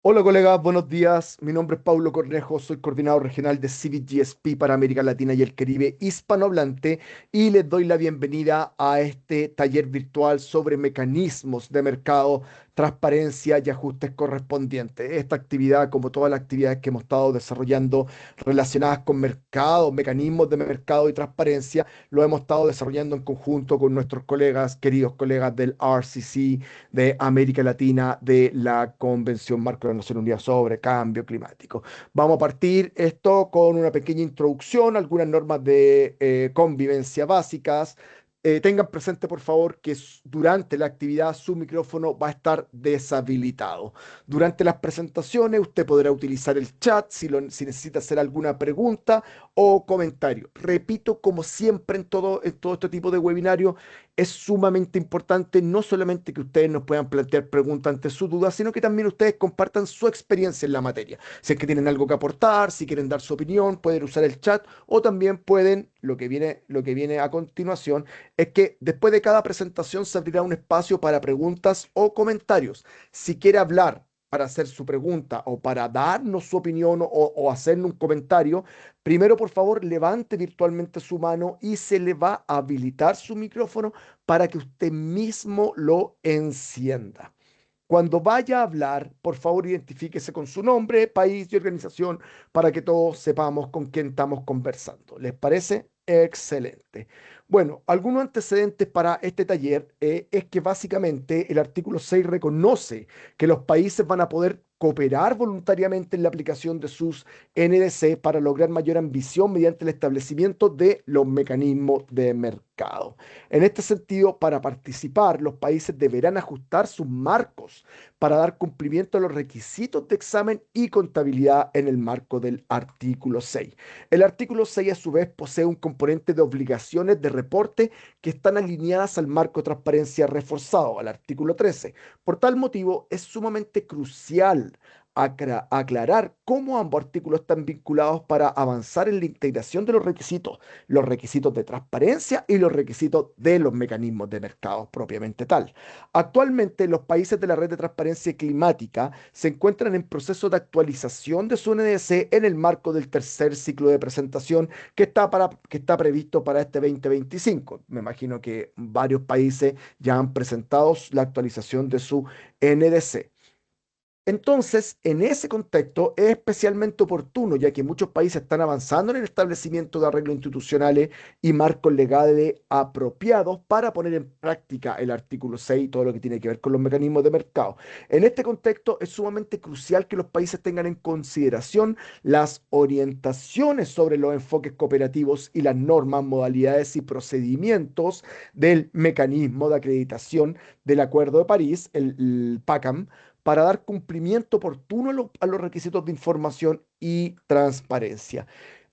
Hola colegas, buenos días. Mi nombre es Paulo Cornejo, soy coordinador regional de Civic GSP para América Latina y el Caribe hispanohablante y les doy la bienvenida a este taller virtual sobre mecanismos de mercado, transparencia y ajustes correspondientes. Esta actividad, como todas las actividades que hemos estado desarrollando relacionadas con mercado, mecanismos de mercado y transparencia, lo hemos estado desarrollando en conjunto con nuestros colegas, queridos colegas del RCC de América Latina de la Convención Marco de las Naciones Unidas sobre Cambio Climático. Vamos a partir esto con una pequeña introducción, algunas normas de convivencia básicas. Tengan presente, por favor, que durante la actividad su micrófono va a estar deshabilitado. Durante las presentaciones usted podrá utilizar el chat si necesita hacer alguna pregunta o comentario. Repito, como siempre en todo este tipo de webinario, es sumamente importante no solamente que ustedes nos puedan plantear preguntas ante sus dudas, sino que también ustedes compartan su experiencia en la materia. Si es que tienen algo que aportar, si quieren dar su opinión, pueden usar el chat o también pueden, lo que viene a continuación, es que después de cada presentación se abrirá un espacio para preguntas o comentarios. Si quiere hablar para hacer su pregunta o para darnos su opinión o hacerle un comentario, primero, por favor, levante virtualmente su mano y se le va a habilitar su micrófono para que usted mismo lo encienda. Cuando vaya a hablar, por favor, identifíquese con su nombre, país y organización para que todos sepamos con quién estamos conversando. ¿Les parece? Excelente. Bueno, algunos antecedentes para este taller es que básicamente el artículo 6 reconoce que los países van a poder cooperar voluntariamente en la aplicación de sus NDC para lograr mayor ambición mediante el establecimiento de los mecanismos de mercado. En este sentido, para participar, los países deberán ajustar sus marcos para dar cumplimiento a los requisitos de examen y contabilidad en el marco del artículo 6. El artículo 6, a su vez, posee un componente de obligaciones de reporte que están alineadas al marco de transparencia reforzado, al artículo 13. Por tal motivo, es sumamente crucial aclarar cómo ambos artículos están vinculados para avanzar en la integración de los requisitos de transparencia y los requisitos de los mecanismos de mercado propiamente tal. Actualmente, los países de la red de transparencia climática se encuentran en proceso de actualización de su NDC en el marco del tercer ciclo de presentación que está previsto para este 2025. Me imagino que varios países ya han presentado la actualización de su NDC. Entonces, en ese contexto es especialmente oportuno, ya que muchos países están avanzando en el establecimiento de arreglos institucionales y marcos legales apropiados para poner en práctica el artículo 6 y todo lo que tiene que ver con los mecanismos de mercado. En este contexto es sumamente crucial que los países tengan en consideración las orientaciones sobre los enfoques cooperativos y las normas, modalidades y procedimientos del mecanismo de acreditación del Acuerdo de París, el PACAM, para dar cumplimiento oportuno a los requisitos de información y transparencia.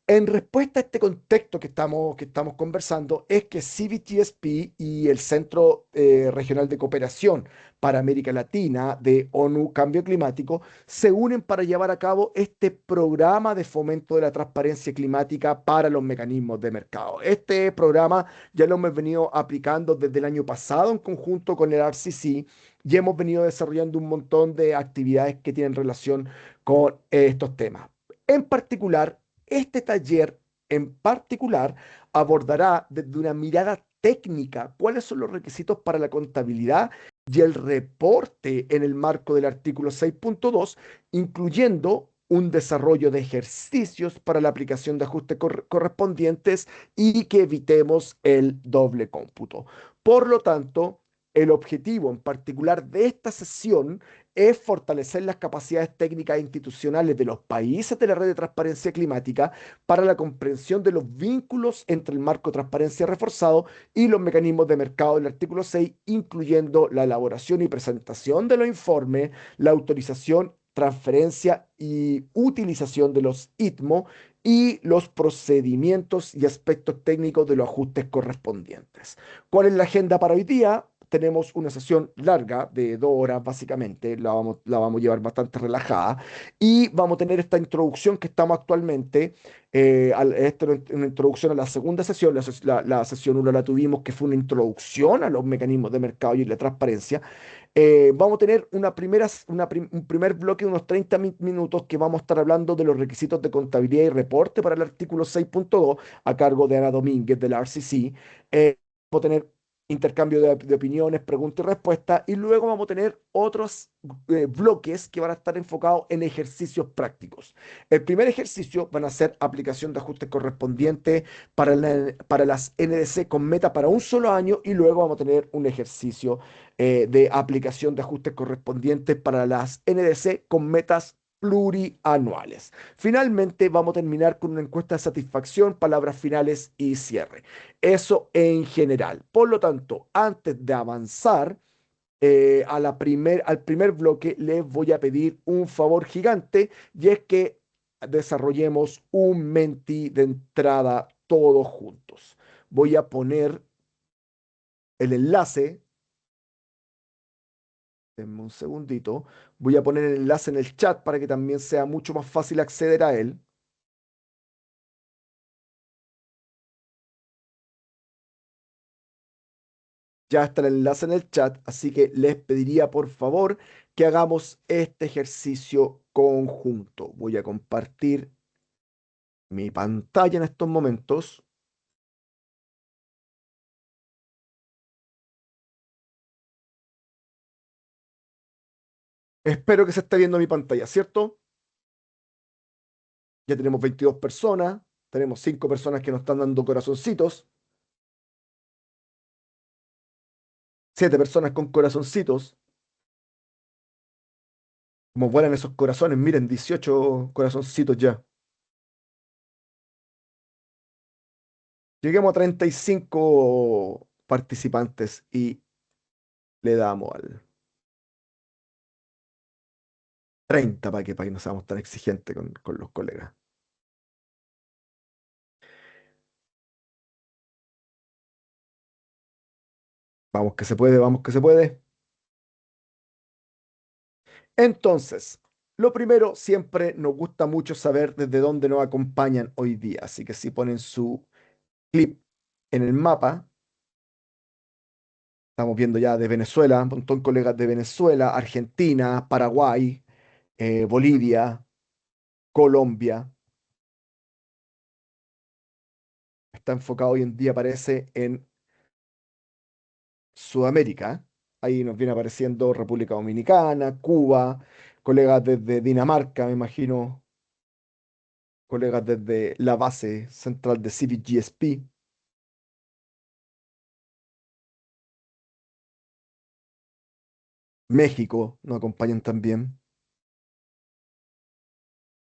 En respuesta a este contexto que estamos conversando, es que CBTSP y el Centro Regional de Cooperación para América Latina de ONU Cambio Climático se unen para llevar a cabo este programa de fomento de la transparencia climática para los mecanismos de mercado. Este programa ya lo hemos venido aplicando desde el año pasado en conjunto con el RCC y hemos venido desarrollando un montón de actividades que tienen relación con estos temas. En particular, este taller en particular abordará desde una mirada técnica cuáles son los requisitos para la contabilidad y el reporte en el marco del artículo 6.2, incluyendo un desarrollo de ejercicios para la aplicación de ajustes correspondientes y que evitemos el doble cómputo. Por lo tanto, el objetivo en particular de esta sesión es fortalecer las capacidades técnicas e institucionales de los países de la red de transparencia climática para la comprensión de los vínculos entre el marco de transparencia reforzado y los mecanismos de mercado del artículo 6, incluyendo la elaboración y presentación de los informes, la autorización, transferencia y utilización de los ITMO y los procedimientos y aspectos técnicos de los ajustes correspondientes. ¿Cuál es la agenda para hoy día? tenemos una sesión larga de 2 horas básicamente, la vamos a llevar bastante relajada y vamos a tener esta introducción que estamos actualmente, esto es una introducción a la segunda sesión, la sesión 1 la tuvimos que fue una introducción a los mecanismos de mercado y la transparencia. Vamos a tener un primer bloque de unos 30 minutos que vamos a estar hablando de los requisitos de contabilidad y reporte para el artículo 6.2 a cargo de Ana Domínguez del RCC. Vamos a tener intercambio de opiniones, preguntas y respuestas, y luego vamos a tener otros bloques que van a estar enfocados en ejercicios prácticos. El primer ejercicio van a ser aplicación de ajustes correspondientes para las NDC con meta para un solo año, y luego vamos a tener un ejercicio de aplicación de ajustes correspondientes para las NDC con metas plurianuales. Finalmente, vamos a terminar con una encuesta de satisfacción, palabras finales y cierre. Eso en general. Por lo tanto, antes de avanzar al primer bloque, les voy a pedir un favor gigante y es que desarrollemos un Menti de entrada todos juntos. Voy a poner el enlace. Denme un segundito. Voy a poner el enlace en el chat para que también sea mucho más fácil acceder a él. Ya está el enlace en el chat, así que les pediría por favor que hagamos este ejercicio conjunto. Voy a compartir mi pantalla en estos momentos. Espero que se esté viendo mi pantalla, ¿cierto? Ya tenemos 22 personas, tenemos 5 personas que nos están dando corazoncitos, 7 personas con corazoncitos. Como vuelan esos corazones, miren, 18 corazoncitos ya. Lleguemos a 35 participantes y le damos al 30 para que no seamos tan exigentes con los colegas. Vamos que se puede, vamos que se puede. Entonces, lo primero, siempre nos gusta mucho saber desde dónde nos acompañan hoy día. Así que si ponen su clip en el mapa, estamos viendo ya de Venezuela, un montón de colegas de Venezuela, Argentina, Paraguay, Bolivia, Colombia. Está enfocado hoy en día, parece, en Sudamérica. Ahí nos viene apareciendo República Dominicana, Cuba, colegas desde Dinamarca, me imagino, colegas desde la base central de Civic GSP. México nos acompañan también.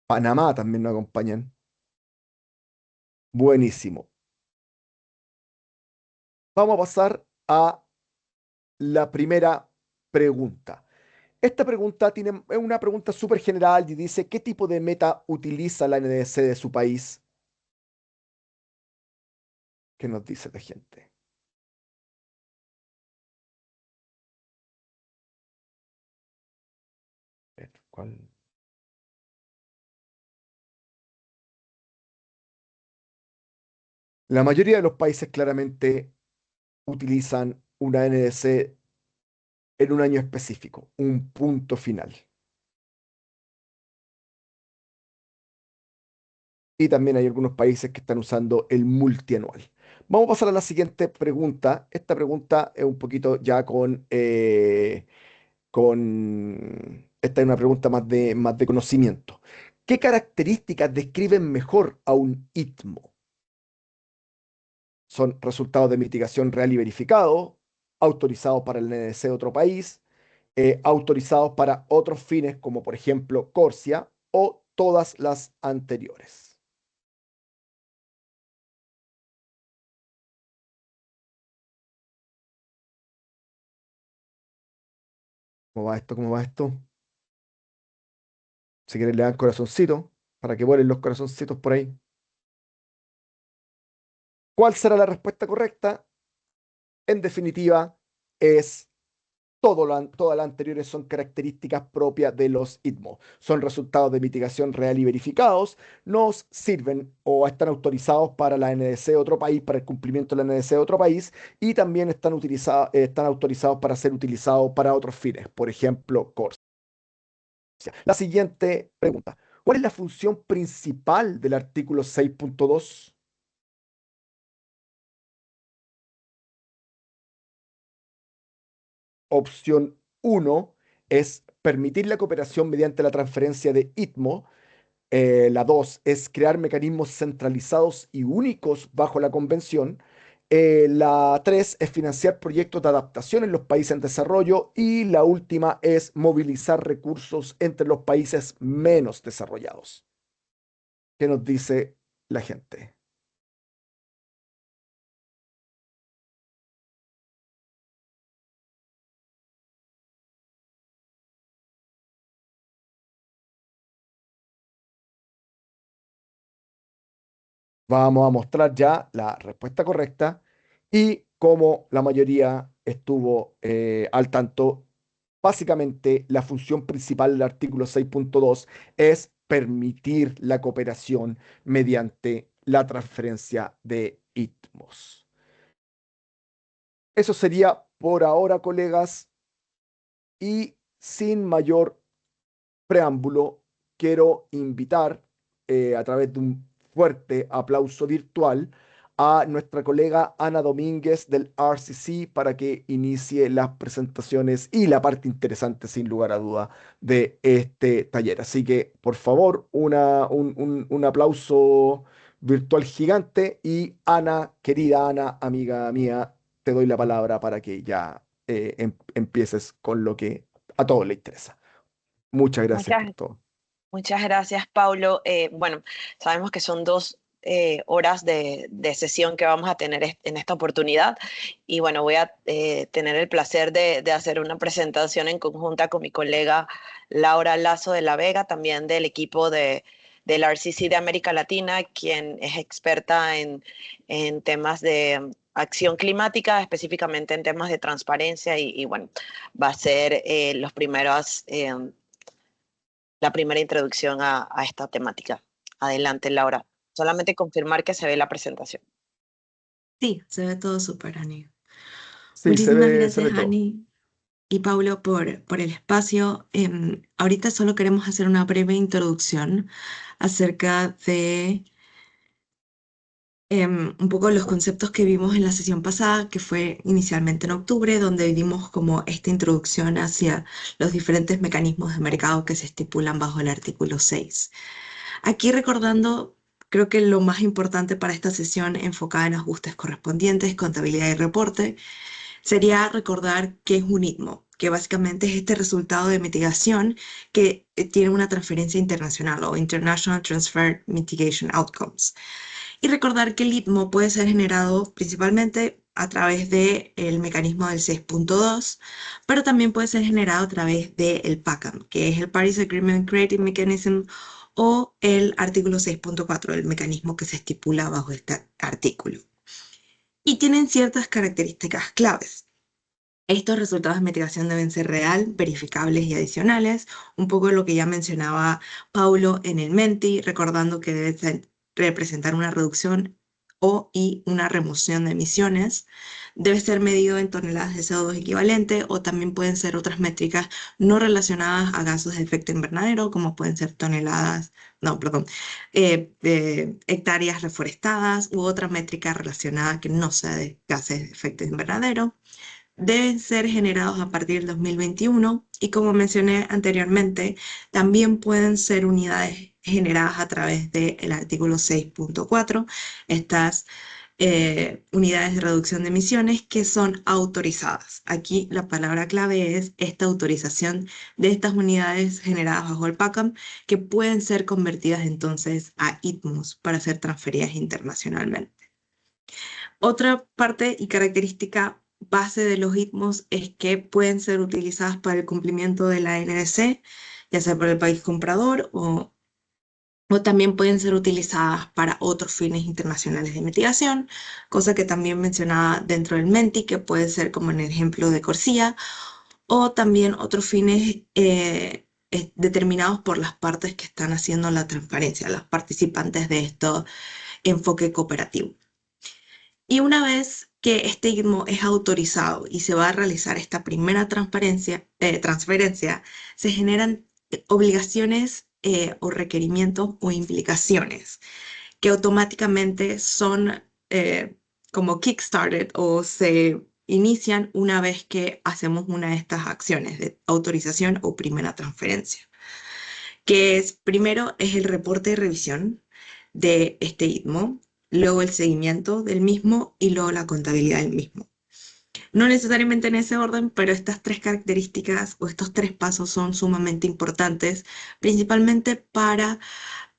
Panamá también nos acompañan. Buenísimo. Vamos a pasar a la primera pregunta. Esta pregunta es una pregunta súper general y dice, ¿qué tipo de meta utiliza la NDC de su país? ¿Qué nos dice la gente? A ver, ¿cuál? La mayoría de los países claramente utilizan una NDC en un año específico, un punto final. Y también hay algunos países que están usando el multianual. Vamos a pasar a la siguiente pregunta. Esta pregunta es un poquito ya esta es una pregunta más de conocimiento. ¿Qué características describen mejor a un ITMO? Son resultados de mitigación real y verificado, autorizados para el NDC de otro país, autorizados para otros fines como por ejemplo Corsia o todas las anteriores. ¿Cómo va esto? ¿Cómo va esto? Si quieren le dan corazoncito para que vuelen los corazoncitos por ahí. ¿Cuál será la respuesta correcta? En definitiva, es todas las anteriores son características propias de los ITMO. Son resultados de mitigación real y verificados. Nos sirven o están autorizados para la NDC de otro país, para el cumplimiento de la NDC de otro país, y también están autorizados para ser utilizados para otros fines, por ejemplo, CORSIA. La siguiente pregunta. ¿Cuál es la función principal del artículo 6.2? Opción uno es permitir la cooperación mediante la transferencia de ITMO. La 2 es crear mecanismos centralizados y únicos bajo la convención. La 3 es financiar proyectos de adaptación en los países en desarrollo. Y la última es movilizar recursos entre los países menos desarrollados. ¿Qué nos dice la gente? Vamos a mostrar ya la respuesta correcta y cómo la mayoría estuvo al tanto. Básicamente, la función principal del artículo 6.2 es permitir la cooperación mediante la transferencia de ITMOS. Eso sería por ahora, colegas, y sin mayor preámbulo, quiero invitar a través de un fuerte aplauso virtual a nuestra colega Ana Domínguez del RCC para que inicie las presentaciones y la parte interesante, sin lugar a duda, de este taller. Así que, por favor, un aplauso virtual gigante y Ana, querida Ana, amiga mía, te doy la palabra para que ya empieces con lo que a todos les interesa. Muchas gracias por Muchas, todo. muchas gracias, Paulo. Bueno, sabemos que son 2 horas de sesión que vamos a tener en esta oportunidad y bueno, voy a tener el placer de hacer una presentación en conjunta con mi colega Laura Lazo de la Vega, también del equipo del RCC de América Latina, quien es experta en temas de acción climática, específicamente en temas de transparencia y bueno, va a ser la primera introducción a esta temática. Adelante, Laura. Solamente confirmar que se ve la presentación. Sí, se ve todo súper, Ani. Sí, Muchísimas se ve gracias, todo. Ani y Paulo, por el espacio. Ahorita solo queremos hacer una breve introducción acerca de un poco los conceptos que vimos en la sesión pasada, que fue inicialmente en octubre, donde vimos como esta introducción hacia los diferentes mecanismos de mercado que se estipulan bajo el artículo 6. Aquí recordando, creo que lo más importante para esta sesión enfocada en ajustes correspondientes, contabilidad y reporte, sería recordar qué es un ITMO, que básicamente es este resultado de mitigación que tiene una transferencia internacional o International Transfer Mitigation Outcomes. Y recordar que el ITMO puede ser generado principalmente a través del mecanismo del 6.2, pero también puede ser generado a través del PACAM, que es el Paris Agreement Creating Mechanism, o el artículo 6.4, el mecanismo que se estipula bajo este artículo. Y tienen ciertas características claves. Estos resultados de mitigación deben ser real, verificables y adicionales, un poco lo que ya mencionaba Paulo en el MENTI, recordando que debe representar una reducción y una remoción de emisiones. Debe ser medido en toneladas de CO2 equivalente, o también pueden ser otras métricas no relacionadas a gases de efecto invernadero, como pueden ser toneladas, no, perdón, hectáreas reforestadas u otra métrica relacionada que no sea de gases de efecto invernadero. Deben ser generados a partir del 2021 y, como mencioné anteriormente, también pueden ser unidades generadas a través del artículo 6.4, estas unidades de reducción de emisiones que son autorizadas. Aquí la palabra clave es esta autorización de estas unidades generadas bajo el PACAM, que pueden ser convertidas entonces a ITMOS para ser transferidas internacionalmente. Otra parte y característica base de los ITMOS es que pueden ser utilizadas para el cumplimiento de la NDC, ya sea por el país comprador o o también pueden ser utilizadas para otros fines internacionales de mitigación, cosa que también mencionaba dentro del MENTI, que puede ser como en el ejemplo de Corsia, o también otros fines determinados por las partes que están haciendo la transparencia, las participantes de este enfoque cooperativo. Y una vez que este ITMO es autorizado y se va a realizar esta primera transferencia, se generan obligaciones o requerimientos o implicaciones que automáticamente son como kickstarted o se inician una vez que hacemos una de estas acciones de autorización o primera transferencia, que es primero es el reporte de revisión de este ITMO, luego el seguimiento del mismo y luego la contabilidad del mismo. No necesariamente en ese orden, pero estas tres características o estos tres pasos son sumamente importantes, principalmente para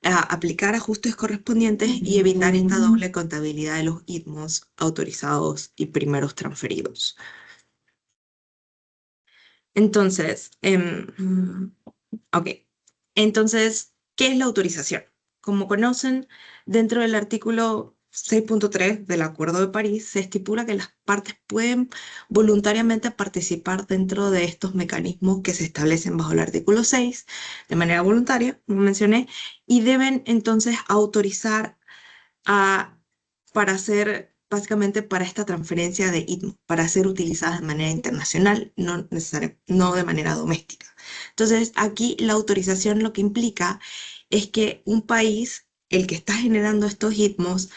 aplicar ajustes correspondientes y evitar esta doble contabilidad de los ITMOs autorizados y primeros transferidos. Entonces, ok. Entonces, ¿qué es la autorización? Como conocen, dentro del artículo 6.3 del Acuerdo de París se estipula que las partes pueden voluntariamente participar dentro de estos mecanismos que se establecen bajo el artículo 6 de manera voluntaria, como mencioné, y deben entonces autorizar a, para hacer, básicamente para esta transferencia de ITMO, para ser utilizadas de manera internacional, no de manera doméstica. Entonces, aquí la autorización lo que implica es que un país, el que está generando estos ITMOs,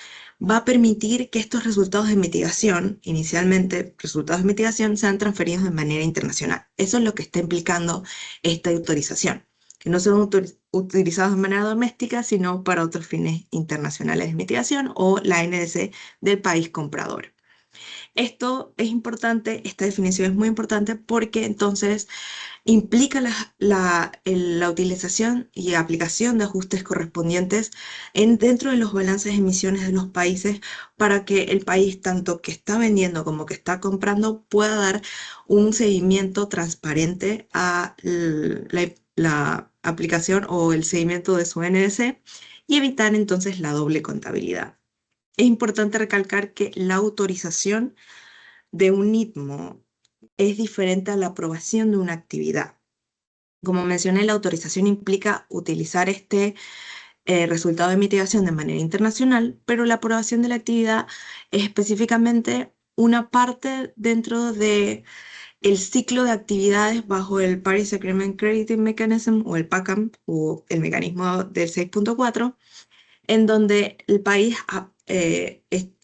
va a permitir que estos resultados de mitigación, inicialmente resultados de mitigación, sean transferidos de manera internacional. Eso es lo que está implicando esta autorización, que no son utilizados de manera doméstica, sino para otros fines internacionales de mitigación o la NDC del país comprador. Esto es importante, esta definición es muy importante porque entonces implica la utilización y aplicación de ajustes correspondientes dentro de los balances de emisiones de los países para que el país, tanto que está vendiendo como que está comprando, pueda dar un seguimiento transparente a la aplicación o el seguimiento de su NDC y evitar entonces la doble contabilidad. Es importante recalcar que la autorización de un ITMO es diferente a la aprobación de una actividad. Como mencioné, la autorización implica utilizar este resultado de mitigación de manera internacional, pero la aprobación de la actividad es específicamente una parte dentro de el ciclo de actividades bajo el Paris Agreement Crediting Mechanism o el PACAM o el mecanismo del 6.4, en donde el país,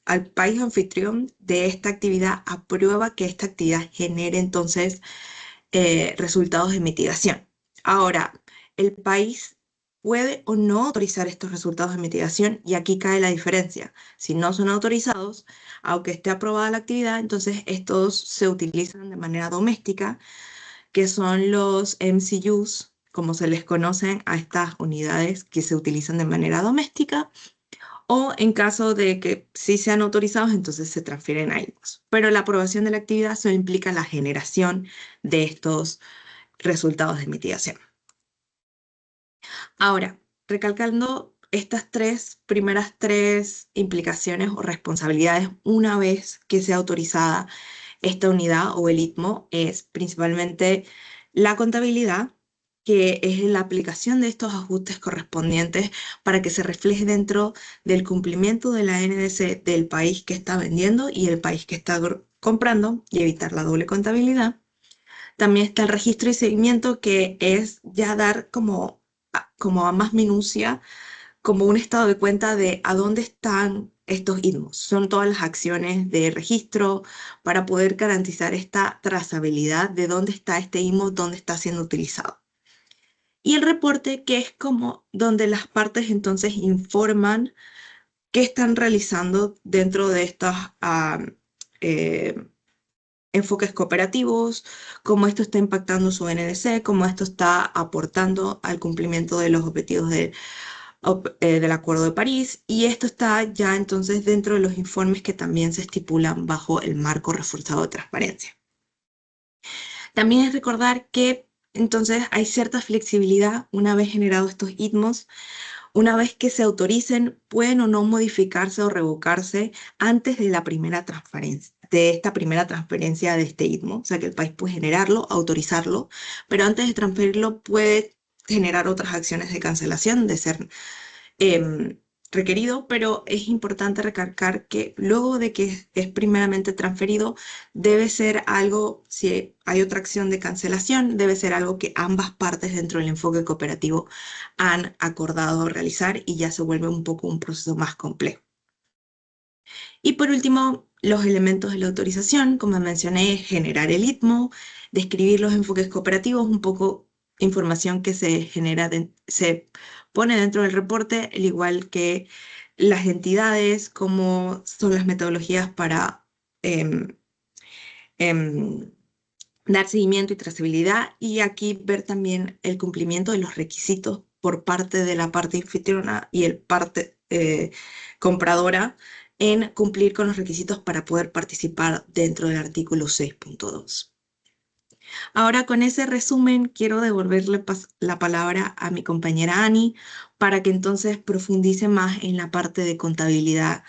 al país anfitrión de esta actividad aprueba que esta actividad genere entonces resultados de mitigación. Ahora, el país puede o no autorizar estos resultados de mitigación y aquí cae la diferencia. Si no son autorizados, aunque esté aprobada la actividad, entonces estos se utilizan de manera doméstica, que son los MCUs, como se les conocen a estas unidades que se utilizan de manera doméstica, o en caso de que sí sean autorizados, entonces se transfieren a ellos. Pero la aprobación de la actividad solo implica la generación de estos resultados de mitigación. Ahora, recalcando estas primeras tres implicaciones o responsabilidades una vez que sea autorizada esta unidad o el ITMO, es principalmente la contabilidad, que es la aplicación de estos ajustes correspondientes para que se refleje dentro del cumplimiento de la NDC del país que está vendiendo y el país que está comprando y evitar la doble contabilidad. También está el registro y seguimiento, que es ya dar como a más minucia, como un estado de cuenta de a dónde están estos ITMOs. Son todas las acciones de registro para poder garantizar esta trazabilidad de dónde está este ITMO, dónde está siendo utilizado. Y el reporte, que es como donde las partes entonces informan qué están realizando dentro de estos enfoques cooperativos, cómo esto está impactando su NDC, cómo esto está aportando al cumplimiento de los objetivos del Acuerdo de París, y esto está ya entonces dentro de los informes que también se estipulan bajo el marco reforzado de transparencia. También es recordar que entonces hay cierta flexibilidad una vez generados estos ITMOs una vez que se autoricen, pueden o no modificarse o revocarse antes de la primera transferencia, de esta primera transferencia de este ITMO. O sea que el país puede generarlo, autorizarlo, pero antes de transferirlo puede generar otras acciones de cancelación de ser em, requerido, pero es importante recalcar que luego de que es primeramente transferido, debe ser algo, si hay otra acción de cancelación, debe ser algo que ambas partes dentro del enfoque cooperativo han acordado realizar y ya se vuelve un poco un proceso más complejo. Y por último, los elementos de la autorización, como mencioné, generar el ITMO, describir los enfoques cooperativos, un poco información que se genera, se pone dentro del reporte, al igual que las entidades, cómo son las metodologías para em, em, dar seguimiento y trazabilidad, y aquí ver también el cumplimiento de los requisitos por parte de la parte anfitriona y el parte compradora en cumplir con los requisitos para poder participar dentro del artículo 6.2. Ahora con ese resumen quiero devolverle la palabra a mi compañera Ani para que entonces profundice más en la parte de contabilidad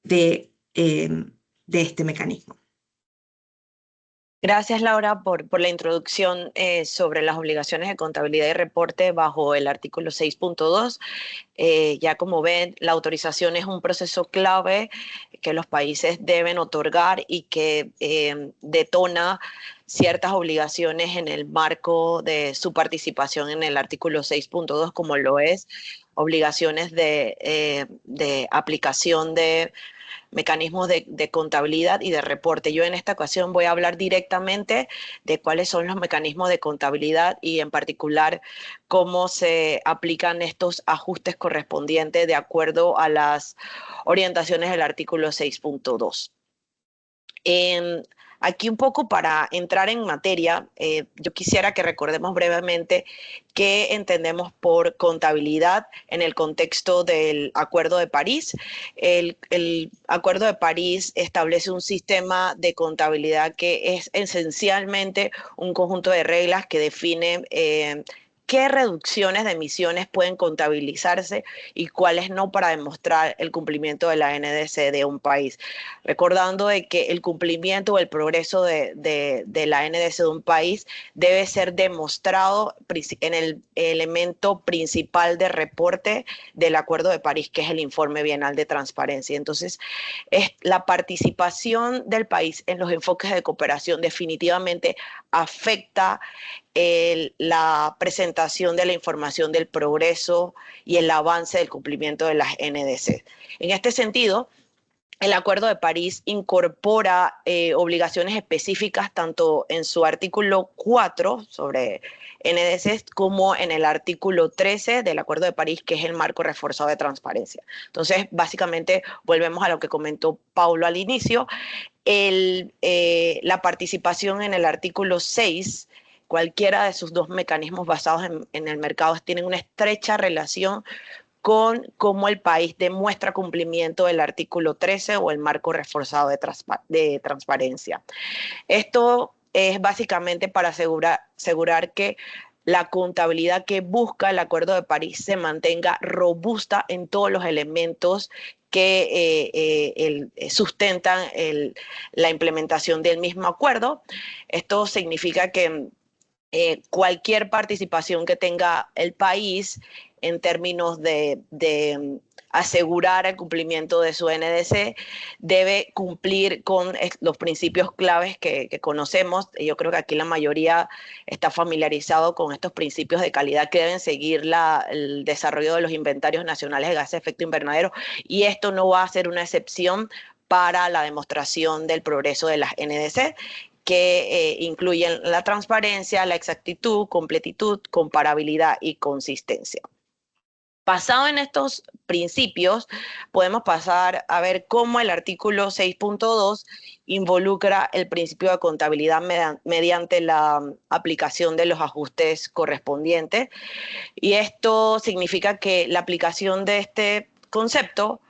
de este mecanismo. Gracias, Laura, por la introducción sobre las obligaciones de contabilidad y reporte bajo el artículo 6.2. Ya como ven, la autorización es un proceso clave que los países deben otorgar y que detona ciertas obligaciones en el marco de su participación en el artículo 6.2, como lo es obligaciones de aplicación de mecanismos de contabilidad y de reporte. Yo en esta ocasión voy a hablar directamente de cuáles son los mecanismos de contabilidad y en particular cómo se aplican estos ajustes correspondientes de acuerdo a las orientaciones del artículo 6.2. Aquí un poco para entrar en materia, yo quisiera que recordemos brevemente qué entendemos por contabilidad en el contexto del Acuerdo de París. El Acuerdo de París establece un sistema de contabilidad que es esencialmente un conjunto de reglas que define qué reducciones de emisiones pueden contabilizarse y cuáles no para demostrar el cumplimiento de la NDC de un país. Recordando de que el cumplimiento o el progreso de la NDC de un país debe ser demostrado en el elemento principal de reporte del Acuerdo de París, que es el informe bienal de transparencia. Entonces, la participación del país en los enfoques de cooperación definitivamente afecta la presentación de la información del progreso y el avance del cumplimiento de las NDC. En este sentido, el Acuerdo de París incorpora obligaciones específicas tanto en su artículo 4 sobre NDC como en el artículo 13 del Acuerdo de París, que es el marco reforzado de transparencia. Entonces, básicamente, volvemos a lo que comentó Paulo al inicio. La participación en el artículo 6, cualquiera de sus dos mecanismos basados en el mercado, tienen una estrecha relación con cómo el país demuestra cumplimiento del artículo 13 o el marco reforzado de transparencia. Esto es básicamente para asegurar que la contabilidad que busca el Acuerdo de París se mantenga robusta en todos los elementos que sustentan la implementación del mismo acuerdo. Esto significa que cualquier participación que tenga el país en términos de asegurar el cumplimiento de su NDC debe cumplir con los principios claves que conocemos. Yo creo que aquí la mayoría está familiarizado con estos principios de calidad que deben seguir el desarrollo de los inventarios nacionales de gases de efecto invernadero, y esto no va a ser una excepción para la demostración del progreso de las NDC, que incluyen la transparencia, la exactitud, completitud, comparabilidad y consistencia. Basado en estos principios, podemos pasar a ver cómo el artículo 6.2 involucra el principio de contabilidad mediante la aplicación de los ajustes correspondientes. Y esto significa que la aplicación de este concepto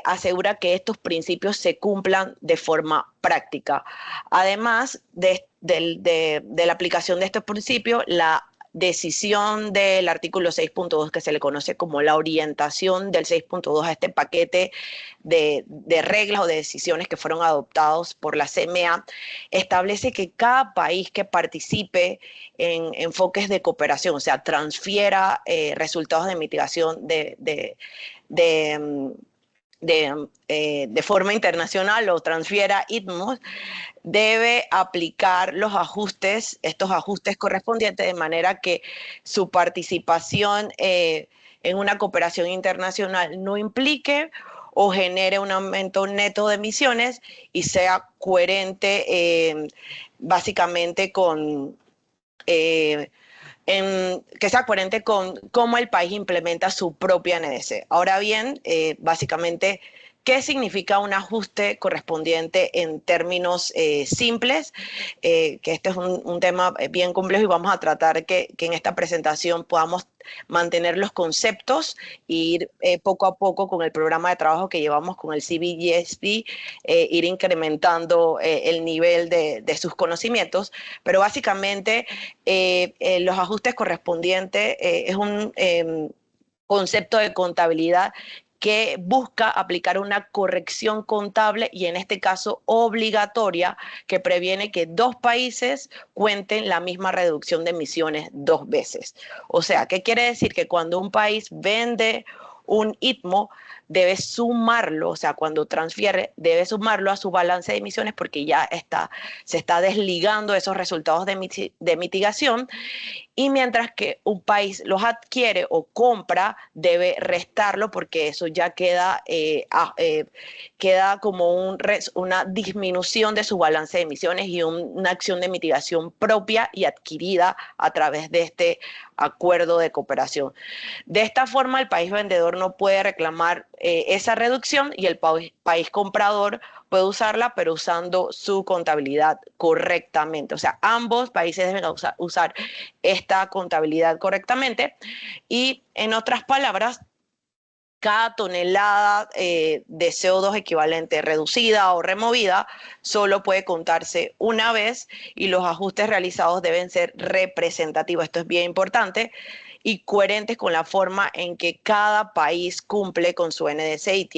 asegura que estos principios se cumplan de forma práctica. Además de la aplicación de estos principios, la decisión del artículo 6.2, que se le conoce como la orientación del 6.2 a este paquete de reglas o de decisiones que fueron adoptados por la CMA, establece que cada país que participe en enfoques de cooperación, o sea, transfiera resultados de mitigación de forma internacional o transfiera ITMOS, debe aplicar estos ajustes correspondientes, de manera que su participación en una cooperación internacional no implique o genere un aumento neto de emisiones y sea coherente básicamente con... que sea coherente con cómo el país implementa su propia NDC. Ahora bien, básicamente, ¿qué significa un ajuste correspondiente en términos simples? Que este es un tema bien complejo y vamos a tratar que en esta presentación podamos mantener los conceptos e ir poco a poco con el programa de trabajo que llevamos con el CBGSP, ir incrementando el nivel de sus conocimientos, pero básicamente los ajustes correspondientes es un concepto de contabilidad que busca aplicar una corrección contable y en este caso obligatoria que previene que dos países cuenten la misma reducción de emisiones dos veces. O sea, ¿qué quiere decir? Que cuando un país vende un ITMO, debe sumarlo, o sea, cuando transfiere, debe sumarlo a su balance de emisiones porque ya se está desligando esos resultados de mitigación, y mientras que un país los adquiere o compra, debe restarlo porque eso ya queda como una disminución de su balance de emisiones y una acción de mitigación propia y adquirida a través de este acuerdo de cooperación. De esta forma, el país vendedor no puede reclamar esa reducción y el país comprador puede usarla, pero usando su contabilidad correctamente. O sea, ambos países deben usar esta contabilidad correctamente y, en otras palabras, cada tonelada de CO2 equivalente reducida o removida solo puede contarse una vez y los ajustes realizados deben ser representativos. Esto es bien importante y coherentes con la forma en que cada país cumple con su NDC y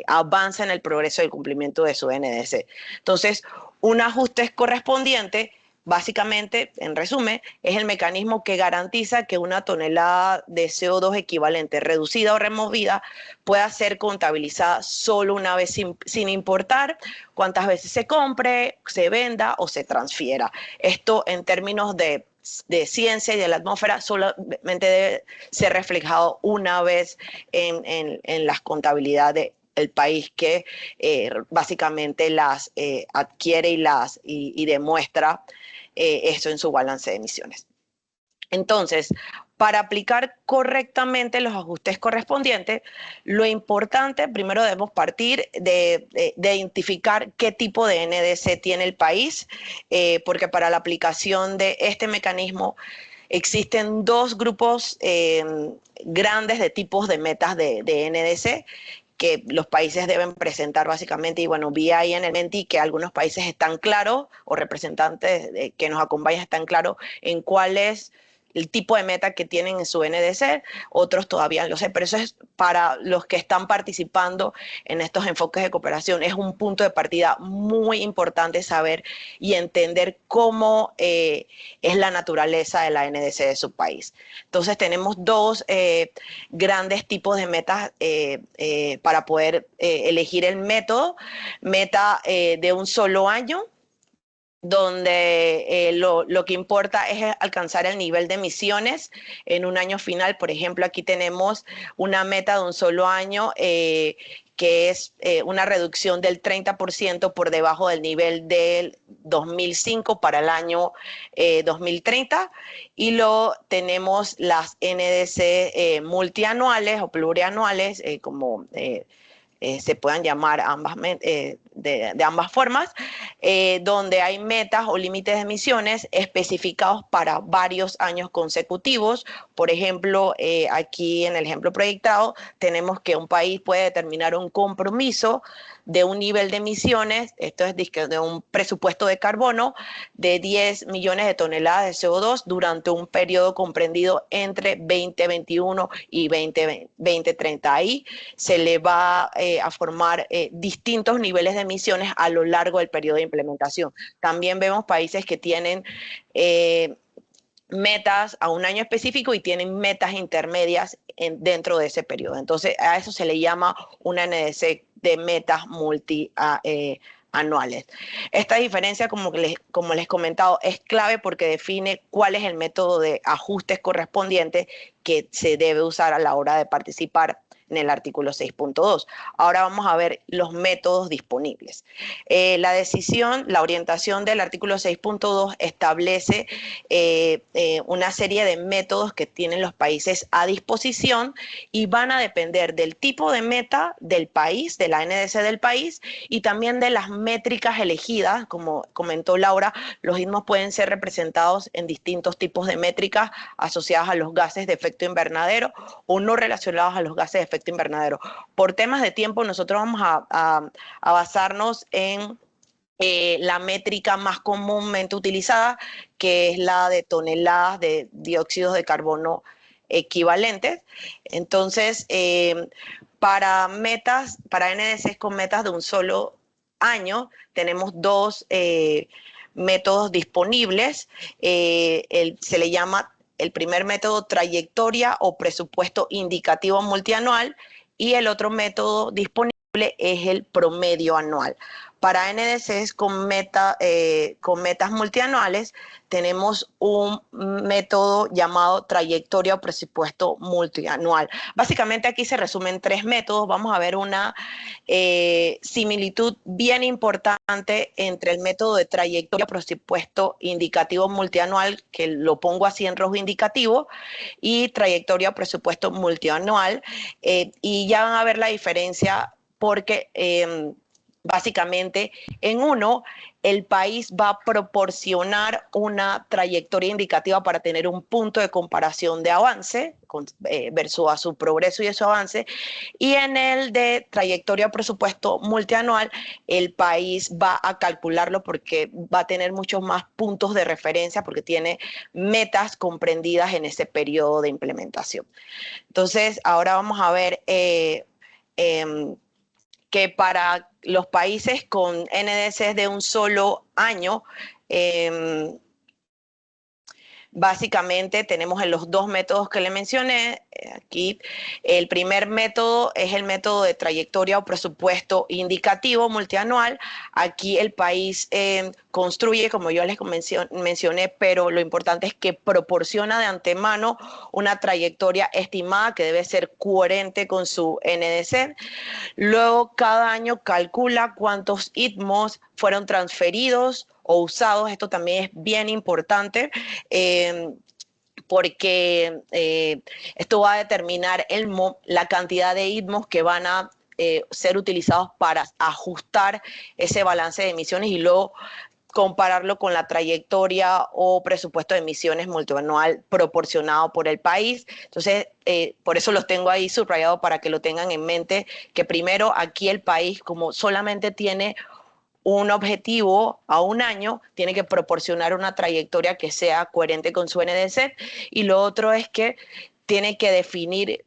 avanza en el progreso del cumplimiento de su NDC. Entonces, un ajuste correspondiente, básicamente, en resumen, es el mecanismo que garantiza que una tonelada de CO2 equivalente reducida o removida pueda ser contabilizada solo una vez sin importar cuántas veces se compre, se venda o se transfiera. Esto, en términos de ciencia y de la atmósfera, solamente debe ser reflejado una vez en las contabilidades del país que básicamente las adquiere y demuestra eso en su balance de emisiones. Entonces, para aplicar correctamente los ajustes correspondientes, lo importante, primero debemos partir de identificar qué tipo de NDC tiene el país, porque para la aplicación de este mecanismo existen dos grupos grandes de tipos de metas de NDC que los países deben presentar básicamente, y bueno, vi ahí en el Menti que algunos países están claros, o representantes que nos acompañan están claros en cuál es el tipo de meta que tienen en su NDC, otros todavía no lo sé, pero eso es para los que están participando en estos enfoques de cooperación. Es un punto de partida muy importante saber y entender cómo es la naturaleza de la NDC de su país. Entonces tenemos dos grandes tipos de metas para poder elegir el método. Meta de un solo año, donde lo que importa es alcanzar el nivel de emisiones en un año final. Por ejemplo, aquí tenemos una meta de un solo año que es una reducción del 30% por debajo del nivel del 2005 para el año 2030. Y luego tenemos las NDC multianuales o plurianuales, como se puedan llamar ambas de ambas formas, donde hay metas o límites de emisiones especificados para varios años consecutivos. Por ejemplo, aquí en el ejemplo proyectado tenemos que un país puede determinar un compromiso de un nivel de emisiones, esto es de un presupuesto de carbono de 10 millones de toneladas de CO2 durante un periodo comprendido entre 2021 y 2030. Ahí se le va a formar distintos niveles de emisiones a lo largo del periodo de implementación. También vemos países que tienen metas a un año específico y tienen metas intermedias dentro de ese periodo. Entonces, a eso se le llama una NDC de metas multianuales. Esta diferencia, como les he comentado, es clave porque define cuál es el método de ajustes correspondiente que se debe usar a la hora de participar en el artículo 6.2. Ahora vamos a ver los métodos disponibles. La decisión, la orientación del artículo 6.2 establece una serie de métodos que tienen los países a disposición y van a depender del tipo de meta del país, de la NDC del país, y también de las métricas elegidas. Como comentó Laura, los ITMOs pueden ser representados en distintos tipos de métricas asociadas a los gases de efecto invernadero o no relacionados a los gases de efecto invernadero. Por temas de tiempo, nosotros vamos a basarnos en la métrica más comúnmente utilizada, que es la de toneladas de dióxidos de carbono equivalentes. Entonces, para NDCs con metas de un solo año, tenemos dos métodos disponibles. Se le llama el primer método trayectoria o presupuesto indicativo multianual y el otro método disponible es el promedio anual. Para NDCs con metas multianuales tenemos un método llamado trayectoria o presupuesto multianual. Básicamente aquí se resumen tres métodos. Vamos a ver una similitud bien importante entre el método de trayectoria o presupuesto indicativo multianual, que lo pongo así en rojo indicativo, y trayectoria o presupuesto multianual. Y ya van a ver la diferencia porque básicamente, en uno, el país va a proporcionar una trayectoria indicativa para tener un punto de comparación de avance versus a su progreso y a su avance. Y en el de trayectoria presupuesto multianual, el país va a calcularlo porque va a tener muchos más puntos de referencia porque tiene metas comprendidas en ese periodo de implementación. Entonces, ahora vamos a ver que para los países con NDCs de un solo año, básicamente tenemos en los dos métodos que le mencioné aquí. El primer método es el método de trayectoria o presupuesto indicativo multianual. Aquí el país construye, como yo les mencioné, pero lo importante es que proporciona de antemano una trayectoria estimada que debe ser coherente con su NDC. Luego, cada año calcula cuántos ITMOs fueron transferidos o usados. Esto también es bien importante porque esto va a determinar la cantidad de ITMOs que van a ser utilizados para ajustar ese balance de emisiones y luego compararlo con la trayectoria o presupuesto de emisiones multianual proporcionado por el país. Entonces, por eso los tengo ahí subrayados para que lo tengan en mente, que primero aquí el país, como solamente tiene un objetivo a un año, tiene que proporcionar una trayectoria que sea coherente con su NDC, y lo otro es que tiene que definir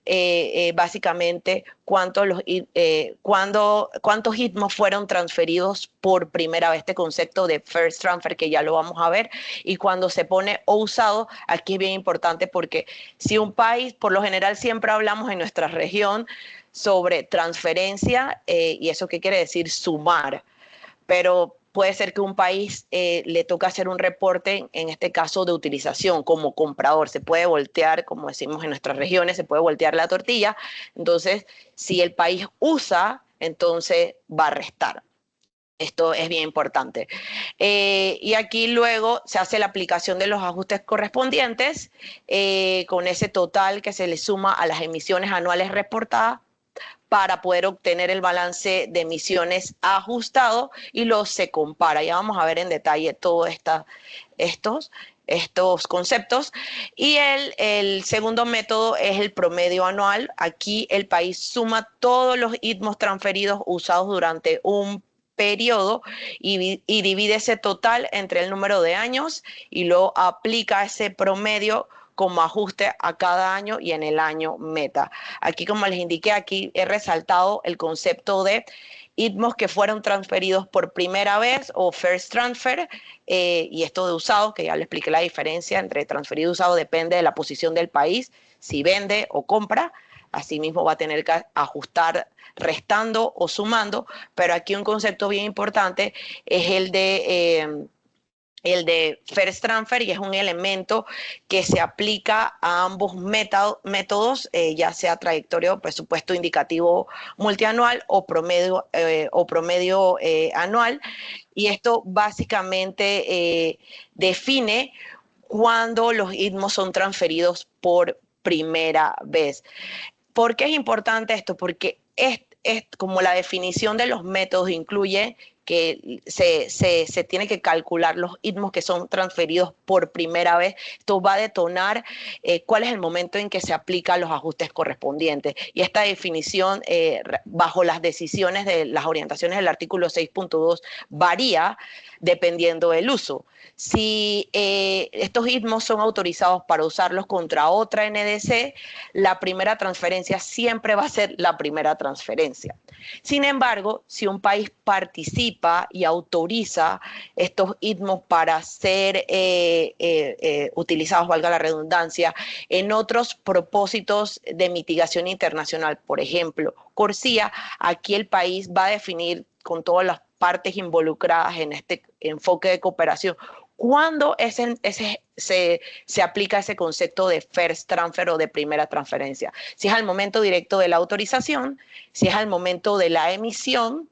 básicamente cuántos ITMOs fueron transferidos por primera vez, este concepto de first transfer que ya lo vamos a ver, y cuando se pone o usado, aquí es bien importante porque si un país, por lo general siempre hablamos en nuestra región sobre transferencia, y eso qué quiere decir sumar, pero puede ser que un país le toque hacer un reporte, en este caso de utilización, como comprador. Se puede voltear, como decimos en nuestras regiones, se puede voltear la tortilla. Entonces, si el país usa, entonces va a restar. Esto es bien importante. Y aquí luego se hace la aplicación de los ajustes correspondientes con ese total que se le suma a las emisiones anuales reportadas para poder obtener el balance de emisiones ajustado y luego se compara. Ya vamos a ver en detalle todos estos conceptos. Y el segundo método es el promedio anual. Aquí el país suma todos los ITMOs transferidos usados durante un periodo y divide ese total entre el número de años y luego aplica ese promedio como ajuste a cada año y en el año meta. Aquí, como les indiqué, aquí he resaltado el concepto de ITMOs que fueron transferidos por primera vez o first transfer, y esto de usado, que ya le expliqué la diferencia entre transferido y usado, depende de la posición del país, si vende o compra. Asimismo va a tener que ajustar restando o sumando, pero aquí un concepto bien importante es el de first transfer, y es un elemento que se aplica a ambos métodos, ya sea trayectoria o presupuesto indicativo multianual o promedio anual. Y esto básicamente define cuándo los ITMOs son transferidos por primera vez. ¿Por qué es importante esto? Porque es como la definición de los métodos incluye que se tiene que calcular los ITMOs que son transferidos por primera vez. Esto va a detonar cuál es el momento en que se aplican los ajustes correspondientes. Y esta definición, bajo las decisiones de las orientaciones del artículo 6.2, varía dependiendo del uso. Si estos ITMOs son autorizados para usarlos contra otra NDC, la primera transferencia siempre va a ser la primera transferencia. Sin embargo, si un país participa y autoriza estos ITMOs para ser utilizados, valga la redundancia, en otros propósitos de mitigación internacional, por ejemplo, CORSIA, aquí el país va a definir con todas las partes involucradas en este enfoque de cooperación cuándo se aplica ese concepto de first transfer o de primera transferencia. Si es al momento directo de la autorización, si es al momento de la emisión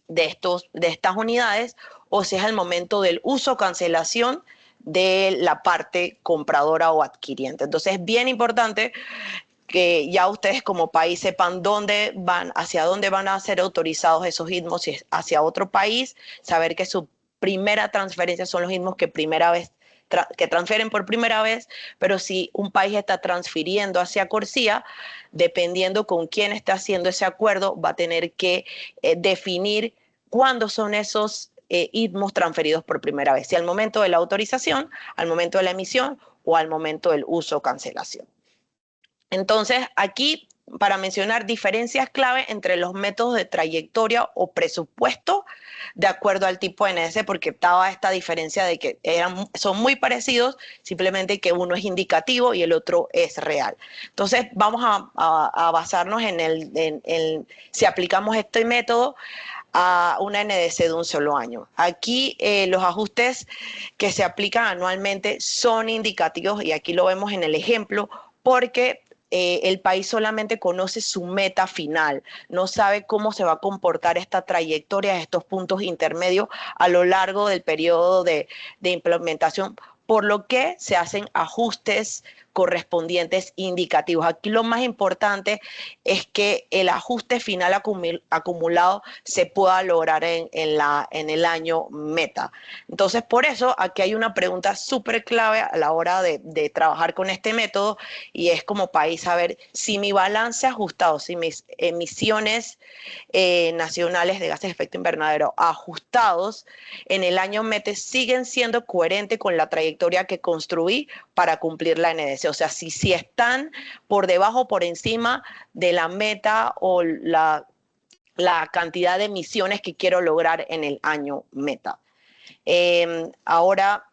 de estas unidades, o si es al momento del uso o cancelación de la parte compradora o adquiriente. Entonces es bien importante que ya ustedes como país sepan hacia dónde van a ser autorizados esos ITMOs, si es hacia otro país, saber que su primera transferencia son los ITMOs que transfieren por primera vez, pero si un país está transfiriendo hacia CORSIA, dependiendo con quién está haciendo ese acuerdo, va a tener que definir cuándo son esos ITMOs transferidos por primera vez, si al momento de la autorización, al momento de la emisión o al momento del uso o cancelación. Entonces, aquí, para mencionar diferencias clave entre los métodos de trayectoria o presupuesto de acuerdo al tipo de NDC, porque estaba esta diferencia de que son muy parecidos, simplemente que uno es indicativo y el otro es real. Entonces, vamos a basarnos en si aplicamos este método a una NDC de un solo año. Aquí los ajustes que se aplican anualmente son indicativos, y aquí lo vemos en el ejemplo, porque el país solamente conoce su meta final, no sabe cómo se va a comportar esta trayectoria, estos puntos intermedios a lo largo del periodo de implementación, por lo que se hacen ajustes correspondientes indicativos. Aquí lo más importante es que el ajuste final acumulado se pueda lograr en el año meta. Entonces, por eso aquí hay una pregunta súper clave a la hora de trabajar con este método, y es como país saber si mi balance ajustado, si mis emisiones nacionales de gases de efecto invernadero ajustados en el año meta siguen siendo coherentes con la trayectoria que construí para cumplir la NDC. O sea, si están por debajo o por encima de la meta o la cantidad de emisiones que quiero lograr en el año meta. Ahora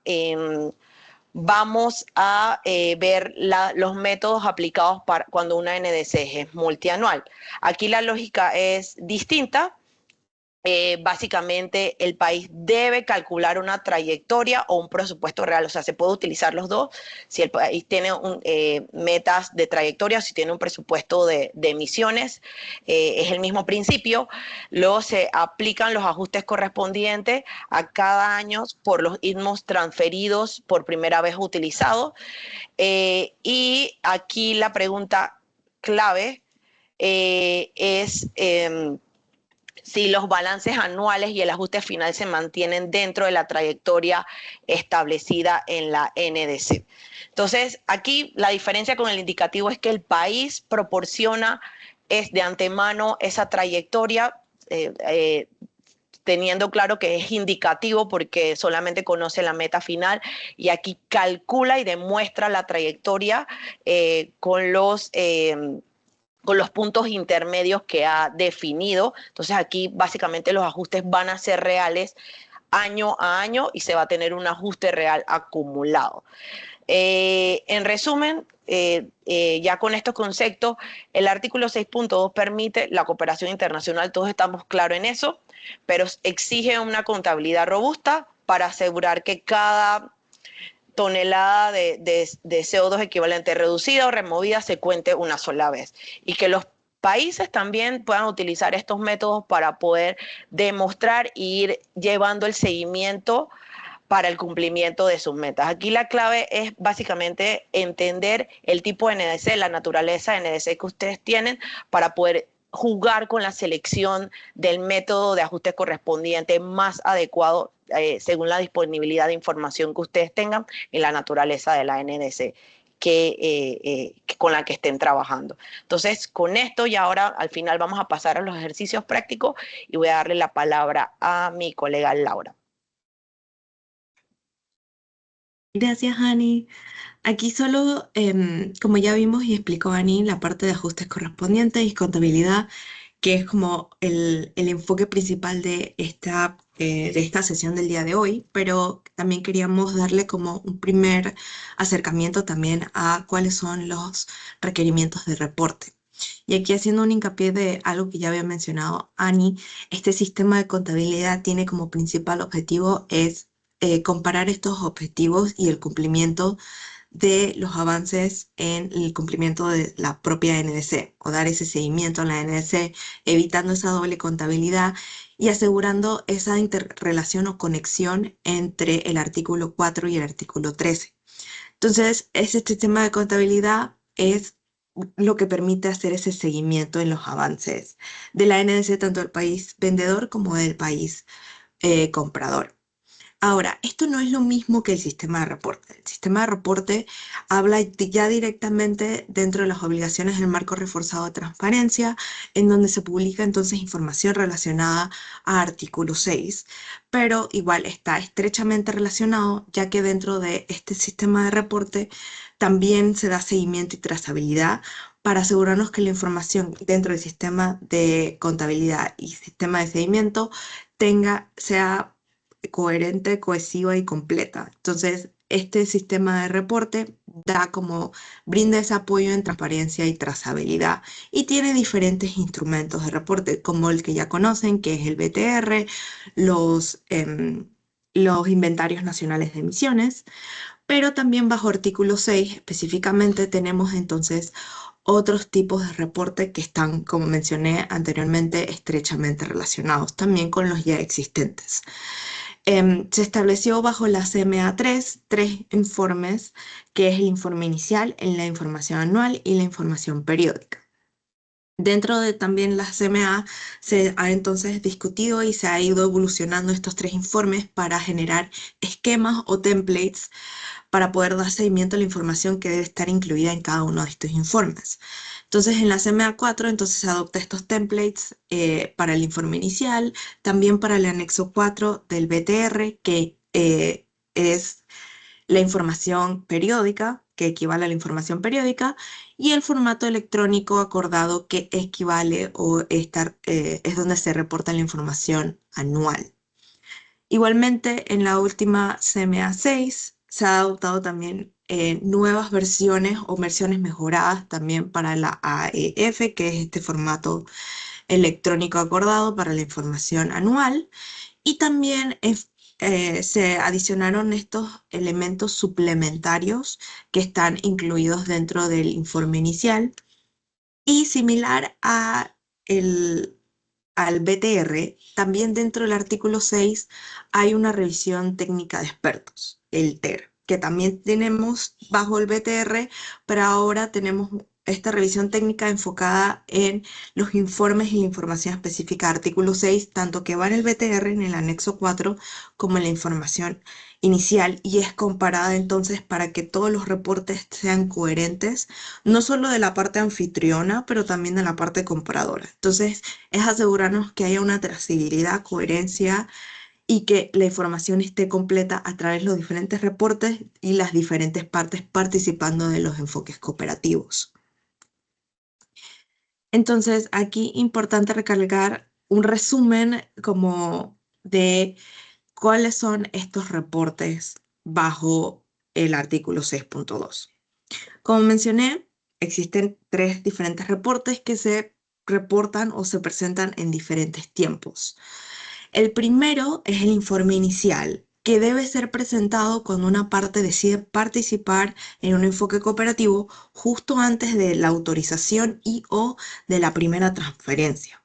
vamos a ver los métodos aplicados para cuando una NDC es multianual. Aquí la lógica es distinta. Básicamente el país debe calcular una trayectoria o un presupuesto real, o sea, se puede utilizar los dos, si el país tiene metas de trayectoria, si tiene un presupuesto de emisiones, es el mismo principio. Luego se aplican los ajustes correspondientes a cada año por los ITMOs transferidos por primera vez utilizados, y aquí la pregunta clave es si los balances anuales y el ajuste final se mantienen dentro de la trayectoria establecida en la NDC. Entonces, aquí la diferencia con el indicativo es que el país proporciona de antemano esa trayectoria, teniendo claro que es indicativo porque solamente conoce la meta final, y aquí calcula y demuestra la trayectoria con los puntos intermedios que ha definido. Entonces aquí básicamente los ajustes van a ser reales año a año y se va a tener un ajuste real acumulado. En resumen, ya con estos conceptos, el artículo 6.2 permite la cooperación internacional, todos estamos claros en eso, pero exige una contabilidad robusta para asegurar que cada tonelada de CO2 equivalente reducida o removida se cuente una sola vez, y que los países también puedan utilizar estos métodos para poder demostrar e ir llevando el seguimiento para el cumplimiento de sus metas. Aquí la clave es básicamente entender el tipo de NDC, la naturaleza de NDC que ustedes tienen, para poder jugar con la selección del método de ajuste correspondiente más adecuado según la disponibilidad de información que ustedes tengan y la naturaleza de la NDC con la que estén trabajando. Entonces, con esto y ahora al final vamos a pasar a los ejercicios prácticos y voy a darle la palabra a mi colega Laura. Gracias, Ani. Aquí solo, como ya vimos y explicó Ani, la parte de ajustes correspondientes y contabilidad, que es como el enfoque principal de esta sesión del día de hoy, pero también queríamos darle como un primer acercamiento también a cuáles son los requerimientos de reporte. Y aquí haciendo un hincapié de algo que ya había mencionado Ani, este sistema de contabilidad tiene como principal objetivo es comparar estos objetivos y el cumplimiento de los avances en el cumplimiento de la propia NDC, o dar ese seguimiento a la NDC, evitando esa doble contabilidad y asegurando esa interrelación o conexión entre el artículo 4 y el artículo 13. Entonces, ese sistema de contabilidad es lo que permite hacer ese seguimiento en los avances de la NDC, tanto del país vendedor como del país comprador. Ahora, esto no es lo mismo que el sistema de reporte. El sistema de reporte habla ya directamente dentro de las obligaciones del marco reforzado de transparencia, en donde se publica entonces información relacionada a artículo 6, pero igual está estrechamente relacionado, ya que dentro de este sistema de reporte también se da seguimiento y trazabilidad para asegurarnos que la información dentro del sistema de contabilidad y sistema de seguimiento sea coherente, cohesiva y completa. Entonces, este sistema de reporte brinda ese apoyo en transparencia y trazabilidad y tiene diferentes instrumentos de reporte, como el que ya conocen, que es el BTR, los inventarios nacionales de emisiones, pero también bajo artículo 6 específicamente tenemos entonces otros tipos de reporte que están, como mencioné anteriormente, estrechamente relacionados también con los ya existentes. Se estableció bajo la CMA tres informes, que es el informe inicial, la información anual y la información periódica. Dentro de también la CMA se ha entonces discutido y se ha ido evolucionando estos 3 informes para generar esquemas o templates para poder dar seguimiento a la información que debe estar incluida en cada uno de estos informes. Entonces, en la CMA 4, entonces se adopta estos templates para el informe inicial, también para el anexo 4 del BTR, que es la información periódica, que equivale a la información periódica, y el formato electrónico acordado que equivale o es donde se reporta la información anual. Igualmente, en la última CMA 6 se ha adoptado también nuevas versiones o versiones mejoradas también para la AEF, que es este formato electrónico acordado para la información anual. Y también se adicionaron estos elementos suplementarios que están incluidos dentro del informe inicial. Y similar al BTR, también dentro del artículo 6 hay una revisión técnica de expertos, el TER, que también tenemos bajo el BTR, pero ahora tenemos esta revisión técnica enfocada en los informes y la información específica de artículo 6, tanto que va en el BTR, en el anexo 4, como en la información inicial, y es comparada entonces para que todos los reportes sean coherentes, no solo de la parte anfitriona, pero también de la parte compradora. Entonces, es asegurarnos que haya una trazabilidad, coherencia y que la información esté completa a través de los diferentes reportes y las diferentes partes participando de los enfoques cooperativos. Entonces, aquí importante recalcar un resumen como de cuáles son estos reportes bajo el artículo 6.2. Como mencioné, existen 3 diferentes reportes que se reportan o se presentan en diferentes tiempos. El primero es el informe inicial, que debe ser presentado cuando una parte decide participar en un enfoque cooperativo justo antes de la autorización y o de la primera transferencia.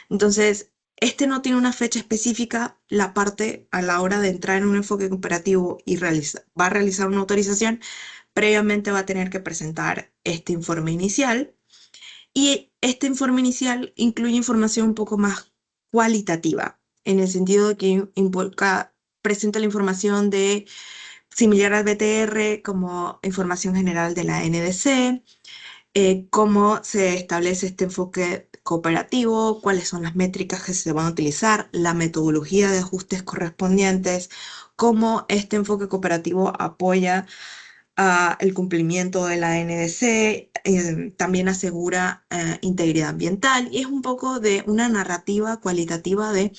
Entonces, este no tiene una fecha específica. La parte a la hora de entrar en un enfoque cooperativo y va a realizar una autorización, previamente va a tener que presentar este informe inicial. Y este informe inicial incluye información un poco más cualitativa, en el sentido de que presenta la información de similar al BTR como información general de la NDC, cómo se establece este enfoque cooperativo, cuáles son las métricas que se van a utilizar, la metodología de ajustes correspondientes, cómo este enfoque cooperativo apoya el cumplimiento de la NDC, también asegura integridad ambiental y es un poco de una narrativa cualitativa de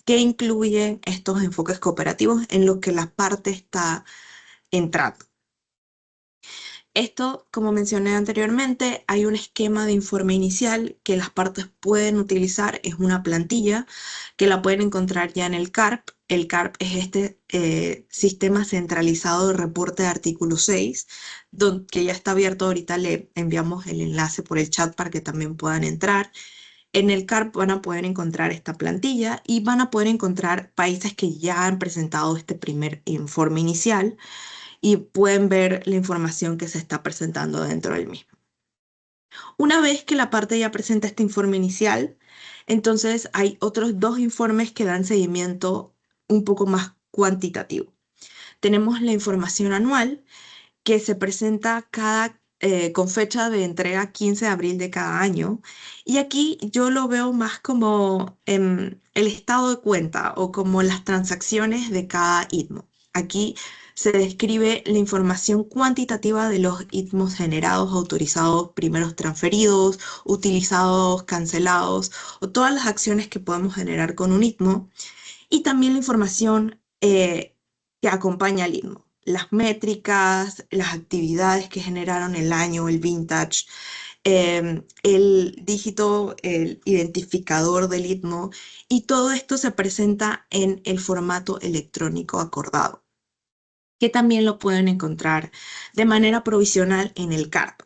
qué incluyen estos enfoques cooperativos en los que la parte está entrando. Esto, como mencioné anteriormente, hay un esquema de informe inicial que las partes pueden utilizar, es una plantilla que la pueden encontrar ya en el CARP. El CARP es este sistema centralizado de reporte de artículo 6, que ya está abierto. Ahorita le enviamos el enlace por el chat para que también puedan entrar. En el CARP van a poder encontrar esta plantilla y van a poder encontrar países que ya han presentado este primer informe inicial y pueden ver la información que se está presentando dentro del mismo. Una vez que la parte ya presenta este informe inicial, entonces hay otros 2 informes que dan seguimiento un poco más cuantitativo. Tenemos la información anual que se presenta con fecha de entrega 15 de abril de cada año. Y aquí yo lo veo más como el estado de cuenta o como las transacciones de cada ITMO. Aquí se describe la información cuantitativa de los ITMOs generados, autorizados, primeros transferidos, utilizados, cancelados, o todas las acciones que podemos generar con un ITMO. Y también la información que acompaña al ITMO, las métricas, las actividades que generaron el año, el vintage, el dígito, el identificador del ITMO, y todo esto se presenta en el formato electrónico acordado, que también lo pueden encontrar de manera provisional en el CARP.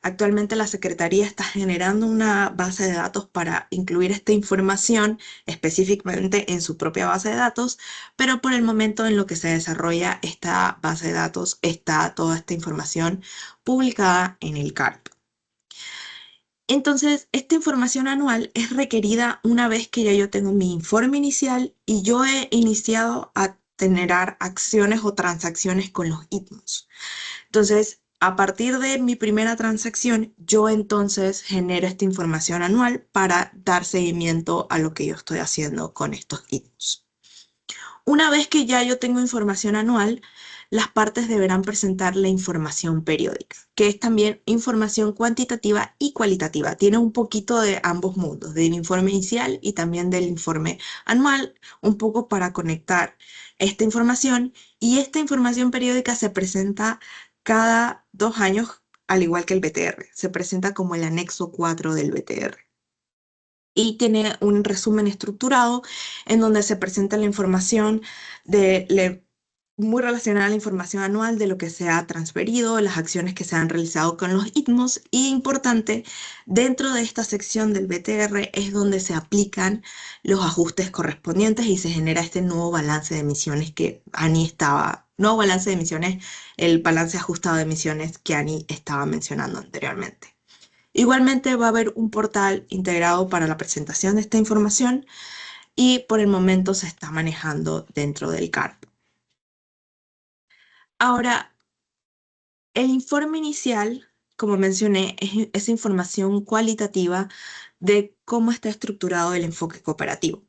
Actualmente la Secretaría está generando una base de datos para incluir esta información específicamente en su propia base de datos, pero por el momento en lo que se desarrolla esta base de datos está toda esta información publicada en el CARP. Entonces, esta información anual es requerida una vez que ya yo tengo mi informe inicial y yo he iniciado a generar acciones o transacciones con los ITMOs. Entonces, a partir de mi primera transacción, yo entonces genero esta información anual para dar seguimiento a lo que yo estoy haciendo con estos ITMOs. Una vez que ya yo tengo información anual, las partes deberán presentar la información periódica, que es también información cuantitativa y cualitativa. Tiene un poquito de ambos mundos, del informe inicial y también del informe anual, un poco para conectar esta información. Y esta información periódica se presenta cada 2 años, al igual que el BTR. Se presenta como el anexo 4 del BTR. Y tiene un resumen estructurado en donde se presenta la información muy relacionada a la información anual de lo que se ha transferido, las acciones que se han realizado con los ITMOs. Y importante, dentro de esta sección del BTR es donde se aplican los ajustes correspondientes y se genera este nuevo balance de emisiones que nuevo balance de emisiones, el balance ajustado de emisiones que Ani estaba mencionando anteriormente. Igualmente va a haber un portal integrado para la presentación de esta información y por el momento se está manejando dentro del CARP. Ahora, el informe inicial, como mencioné, es información cualitativa de cómo está estructurado el enfoque cooperativo.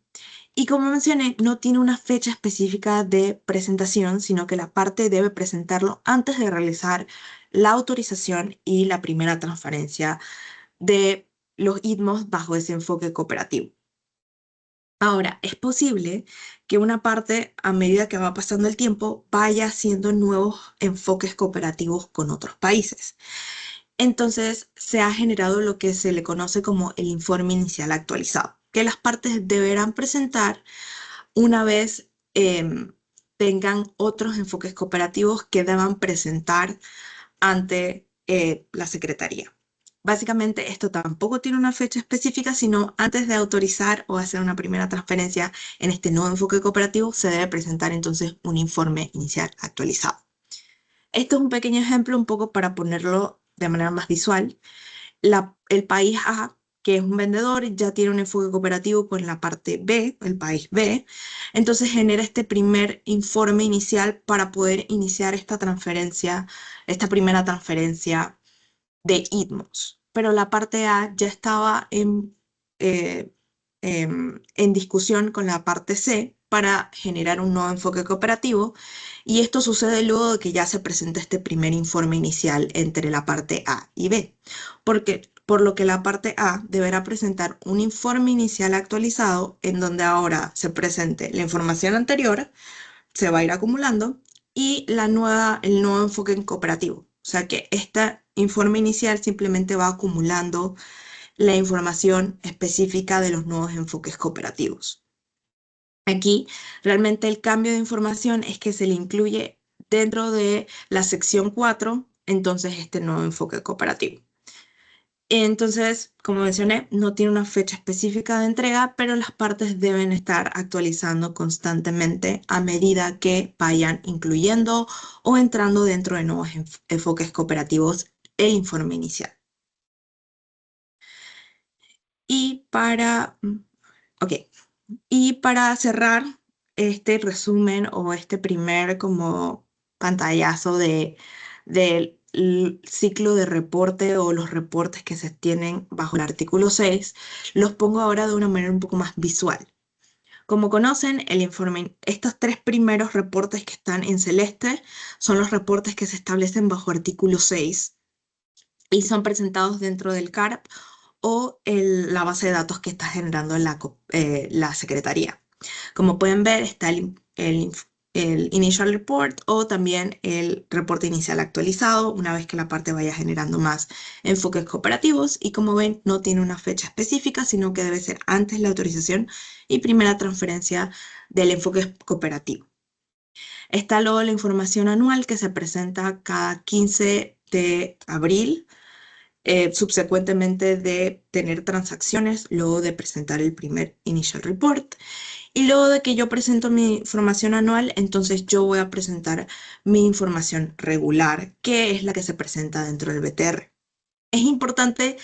Y como mencioné, no tiene una fecha específica de presentación, sino que la parte debe presentarlo antes de realizar la autorización y la primera transferencia de los ITMOS bajo ese enfoque cooperativo. Ahora, es posible que una parte, a medida que va pasando el tiempo, vaya haciendo nuevos enfoques cooperativos con otros países. Entonces, se ha generado lo que se le conoce como el informe inicial actualizado, que las partes deberán presentar una vez tengan otros enfoques cooperativos que deban presentar ante la Secretaría. Básicamente, esto tampoco tiene una fecha específica, sino antes de autorizar o hacer una primera transferencia en este nuevo enfoque cooperativo, se debe presentar entonces un informe inicial actualizado. Esto es un pequeño ejemplo, un poco para ponerlo de manera más visual. El país A, que es un vendedor, ya tiene un enfoque cooperativo con la parte B, el país B. Entonces genera este primer informe inicial para poder iniciar esta transferencia, esta primera transferencia de ITMOS. Pero la parte A ya estaba eh, en discusión con la parte C para generar un nuevo enfoque cooperativo, y esto sucede luego de que ya se presenta este primer informe inicial entre la parte A y B, por lo que la parte A deberá presentar un informe inicial actualizado en donde ahora se presente la información anterior, se va a ir acumulando, y el nuevo enfoque en cooperativo. O sea que este informe inicial simplemente va acumulando la información específica de los nuevos enfoques cooperativos. Aquí realmente el cambio de información es que se le incluye dentro de la sección 4, entonces este nuevo enfoque cooperativo. Entonces, como mencioné, no tiene una fecha específica de entrega, pero las partes deben estar actualizando constantemente a medida que vayan incluyendo o entrando dentro de nuevos enfoques cooperativos el informe inicial. Y ok, y para cerrar este resumen o este primer como pantallazo del ciclo de reporte o los reportes que se tienen bajo el artículo 6, los pongo ahora de una manera un poco más visual. Como conocen, el informe, estos tres primeros reportes que están en celeste son los reportes que se establecen bajo artículo 6 y son presentados dentro del CARP o la base de datos que está generando la Secretaría. Como pueden ver, está el Initial Report o también el reporte inicial actualizado una vez que la parte vaya generando más enfoques cooperativos, y como ven no tiene una fecha específica, sino que debe ser antes la autorización y primera transferencia del enfoque cooperativo. Está luego la información anual que se presenta cada 15 de abril, subsecuentemente de tener transacciones, luego de presentar el primer Initial Report. Y luego de que yo presento mi información anual, entonces yo voy a presentar mi información regular, que es la que se presenta dentro del BTR. Es importante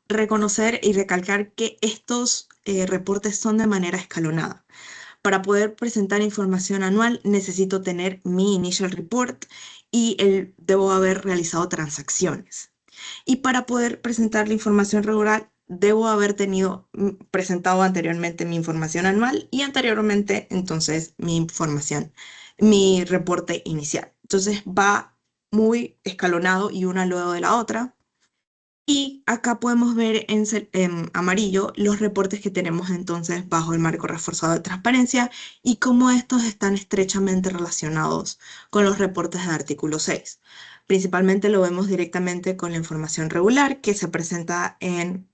reconocer y recalcar que estos reportes son de manera escalonada. Para poder presentar información anual necesito tener mi Initial Report y debo haber realizado transacciones. Y para poder presentar la información regular, debo haber presentado anteriormente mi información anual y anteriormente entonces mi reporte inicial. Entonces va muy escalonado y una luego de la otra. Y acá podemos ver en amarillo los reportes que tenemos entonces bajo el marco reforzado de transparencia y cómo estos están estrechamente relacionados con los reportes del artículo 6. Principalmente lo vemos directamente con la información regular que se presenta en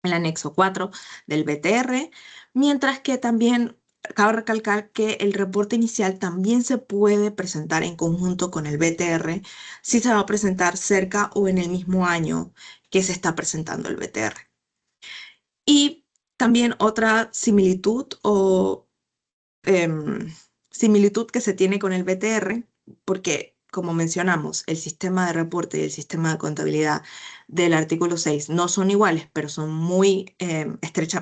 el anexo 4 del BTR, mientras que también cabe recalcar que el reporte inicial también se puede presentar en conjunto con el BTR si se va a presentar cerca o en el mismo año que se está presentando el BTR. Y también otra similitud similitud que se tiene con el BTR, porque como mencionamos, el sistema de reporte y el sistema de contabilidad del artículo 6 no son iguales, pero son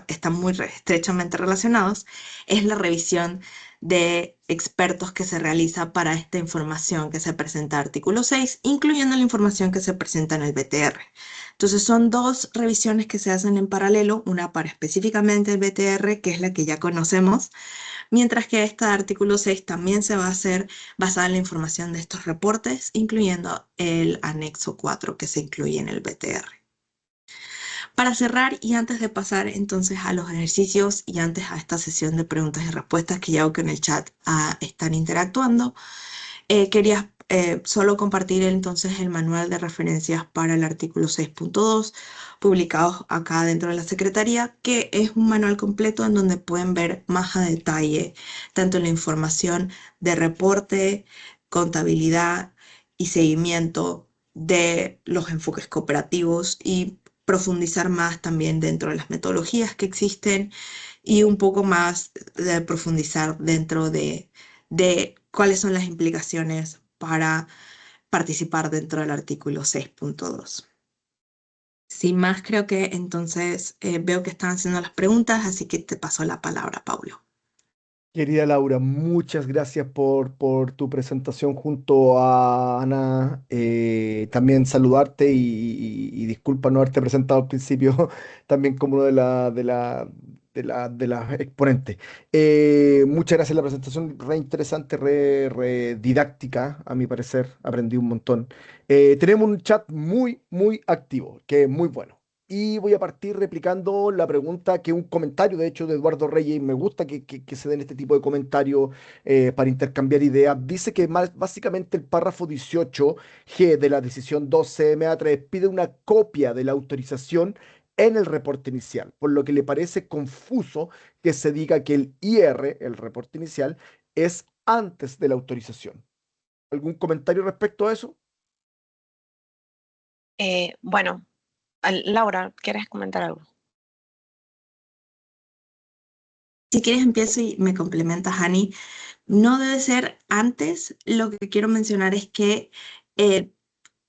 están muy estrechamente relacionados, es la revisión de expertos que se realiza para esta información que se presenta en artículo 6, incluyendo la información que se presenta en el BTR. Entonces son dos revisiones que se hacen en paralelo, una para específicamente el BTR, que es la que ya conocemos, mientras que esta de artículo 6 también se va a hacer basada en la información de estos reportes, incluyendo el anexo 4 que se incluye en el BTR. Para cerrar y antes de pasar entonces a los ejercicios y antes a esta sesión de preguntas y respuestas que ya veo que en el chat están interactuando, quería solo compartir entonces el manual de referencias para el artículo 6.2 publicado acá dentro de la Secretaría, que es un manual completo en donde pueden ver más a detalle tanto la información de reporte, contabilidad y seguimiento de los enfoques cooperativos y profundizar más también dentro de las metodologías que existen y un poco más de profundizar dentro de cuáles son las implicaciones para participar dentro del artículo 6.2. Sin más, creo que entonces veo que están haciendo las preguntas, así que te paso la palabra, Paulo. Querida Laura, muchas gracias por tu presentación junto a Ana. También saludarte y disculpa no haberte presentado al principio también como uno de las exponentes. Muchas gracias, la presentación re interesante, re didáctica, a mi parecer, aprendí un montón. Tenemos un chat muy activo, que es muy bueno. Y voy a partir replicando la pregunta, que un comentario, de hecho, de Eduardo Reyes, y me gusta que se den este tipo de comentarios para intercambiar ideas. Dice que básicamente el párrafo 18G de la decisión 12MA3 pide una copia de la autorización en el reporte inicial, por lo que le parece confuso que se diga que el IR, el reporte inicial, es antes de la autorización. ¿Algún comentario respecto a eso? Bueno, Laura, ¿quieres comentar algo? Si quieres empiezo y me complementas, Hani. No debe ser antes. Lo que quiero mencionar es que eh,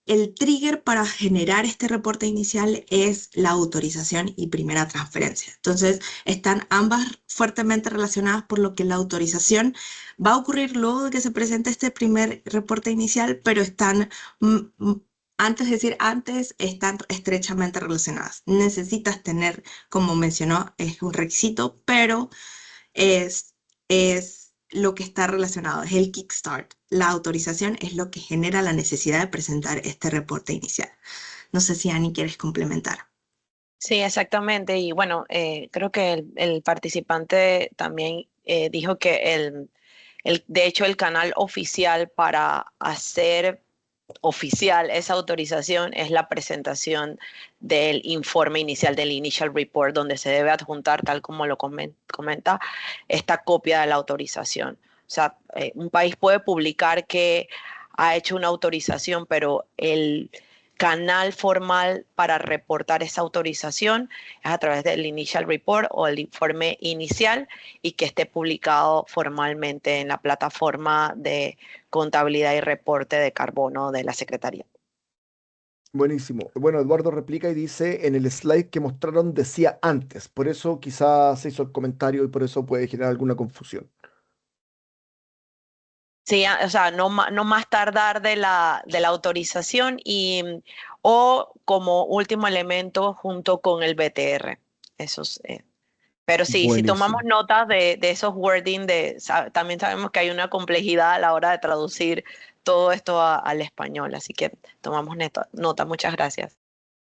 el trigger para generar este reporte inicial es la autorización y primera transferencia. Entonces, están ambas fuertemente relacionadas, por lo que la autorización va a ocurrir luego de que se presente este primer reporte inicial, pero están, mm, mm, antes de decir antes, están estrechamente relacionadas. Necesitas tener, como mencionó, es un requisito, pero es lo que está relacionado, es el kickstart. La autorización es lo que genera la necesidad de presentar este reporte inicial. No sé si Ani quieres complementar. Sí, exactamente. Y bueno, creo que el participante también dijo que de hecho, el canal oficial para hacer oficial esa autorización es la presentación del informe inicial del Initial Report, donde se debe adjuntar, tal como lo comenta, esta copia de la autorización. O sea, un país puede publicar que ha hecho una autorización, pero el canal formal para reportar esa autorización es a través del Initial Report o el informe inicial y que esté publicado formalmente en la plataforma de contabilidad y reporte de carbono de la Secretaría. Buenísimo. Bueno, Eduardo replica y dice, en el slide que mostraron decía antes, por eso quizás se hizo el comentario y por eso puede generar alguna confusión. Sí, o sea, no más tardar de la autorización o como último elemento junto con el BTR. Eso es, pero sí, si tomamos Buenísimo. notas de esos wording, también sabemos que hay una complejidad a la hora de traducir todo esto al español, así que tomamos nota. Muchas gracias.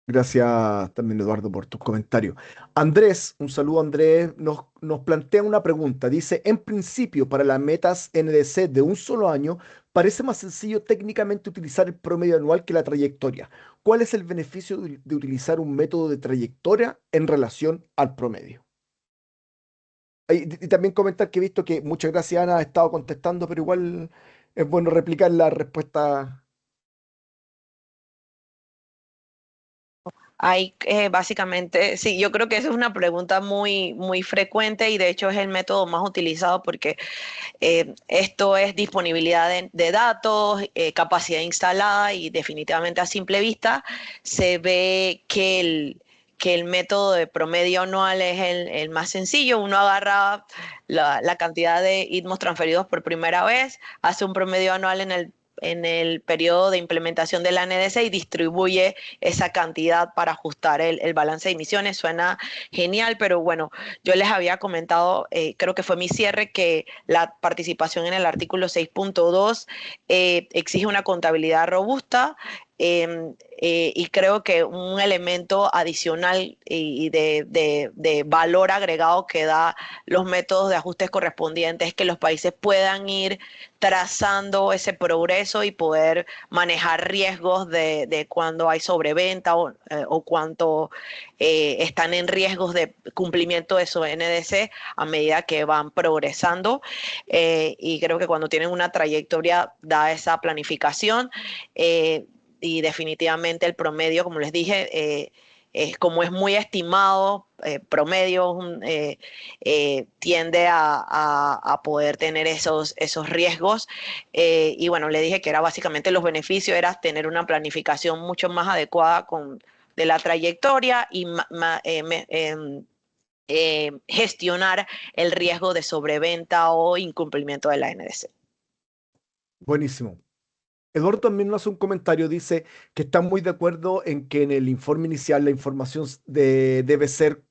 Gracias también, Eduardo, por tus comentarios. Andrés, un saludo, Andrés, nos plantea una pregunta. Dice, en principio, para las metas NDC de un solo año, parece más sencillo técnicamente utilizar el promedio anual que la trayectoria. ¿Cuál es el beneficio de utilizar un método de trayectoria en relación al promedio? Y también comentar que he visto que muchas gracias, Ana, ha estado contestando, pero igual es bueno replicar la respuesta. Hay básicamente, sí, yo creo que esa es una pregunta muy, muy frecuente y de hecho es el método más utilizado porque esto es disponibilidad de datos, capacidad instalada y definitivamente a simple vista se ve que el método de promedio anual es el más sencillo. Uno agarra la cantidad de ITMOS transferidos por primera vez, hace un promedio anual en el periodo de implementación de la NDC y distribuye esa cantidad para ajustar el balance de emisiones. Suena genial, pero bueno, yo les había comentado, creo que fue mi cierre, que la participación en el artículo 6.2 exige una contabilidad robusta. Y creo que un elemento adicional y de valor agregado que da los métodos de ajustes correspondientes es que los países puedan ir trazando ese progreso y poder manejar riesgos de cuando hay sobreventa o cuánto están en riesgos de cumplimiento de su NDC a medida que van progresando. Y creo que cuando tienen una trayectoria da esa planificación. Y definitivamente el promedio, como les dije, como es muy estimado, promedio tiende a poder tener esos riesgos. Y bueno, le dije que era básicamente los beneficios, era tener una planificación mucho más adecuada de la trayectoria y gestionar el riesgo de sobreventa o incumplimiento de la NDC. Buenísimo. Eduardo también nos hace un comentario, dice que está muy de acuerdo en que en el informe inicial la información debe ser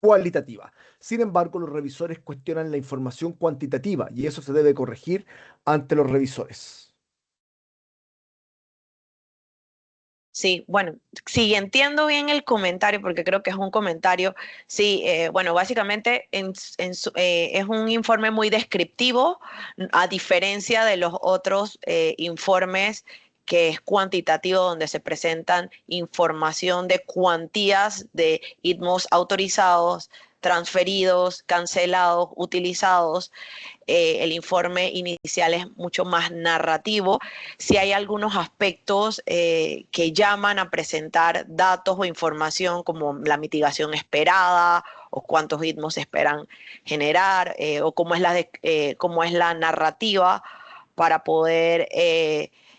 cualitativa. Sin embargo, los revisores cuestionan la información cuantitativa y eso se debe corregir ante los revisores. Sí, bueno, si entiendo bien el comentario, porque creo que es un comentario, sí, bueno, básicamente es un informe muy descriptivo, a diferencia de los otros informes que es cuantitativo, donde se presentan información de cuantías de ITMOS autorizados, transferidos, cancelados, utilizados. El informe inicial es mucho más narrativo. Si hay algunos aspectos que llaman a presentar datos o información como la mitigación esperada o cuántos ritmos se esperan generar o cómo es la narrativa para poder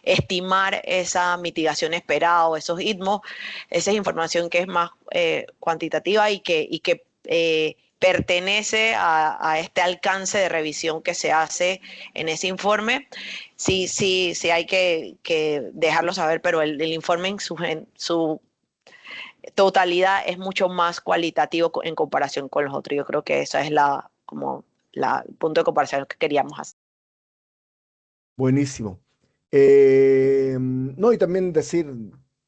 estimar esa mitigación esperada o esos ritmos. Esa es información que es más cuantitativa y que pertenece a este alcance de revisión que se hace en ese informe. Sí, sí, sí hay que dejarlo saber, pero el informe en su totalidad es mucho más cualitativo en comparación con los otros. Yo creo que esa es el punto de comparación que queríamos hacer. Buenísimo. No, y también decir,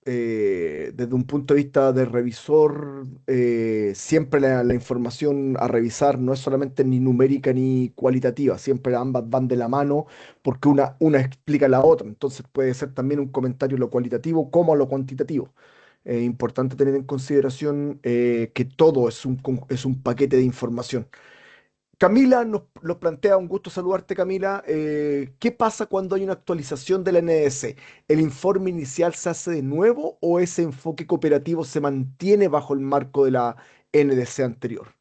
desde un punto de vista de revisor, siempre la información a revisar no es solamente ni numérica ni cualitativa, siempre ambas van de la mano porque una explica la otra. Entonces puede ser también un comentario lo cualitativo como lo cuantitativo. Importante tener en consideración que todo es un paquete de información. Camila nos plantea, un gusto saludarte, Camila. ¿Qué pasa cuando hay una actualización de la NDC? ¿El informe inicial se hace de nuevo o ese enfoque cooperativo se mantiene bajo el marco de la NDC anterior?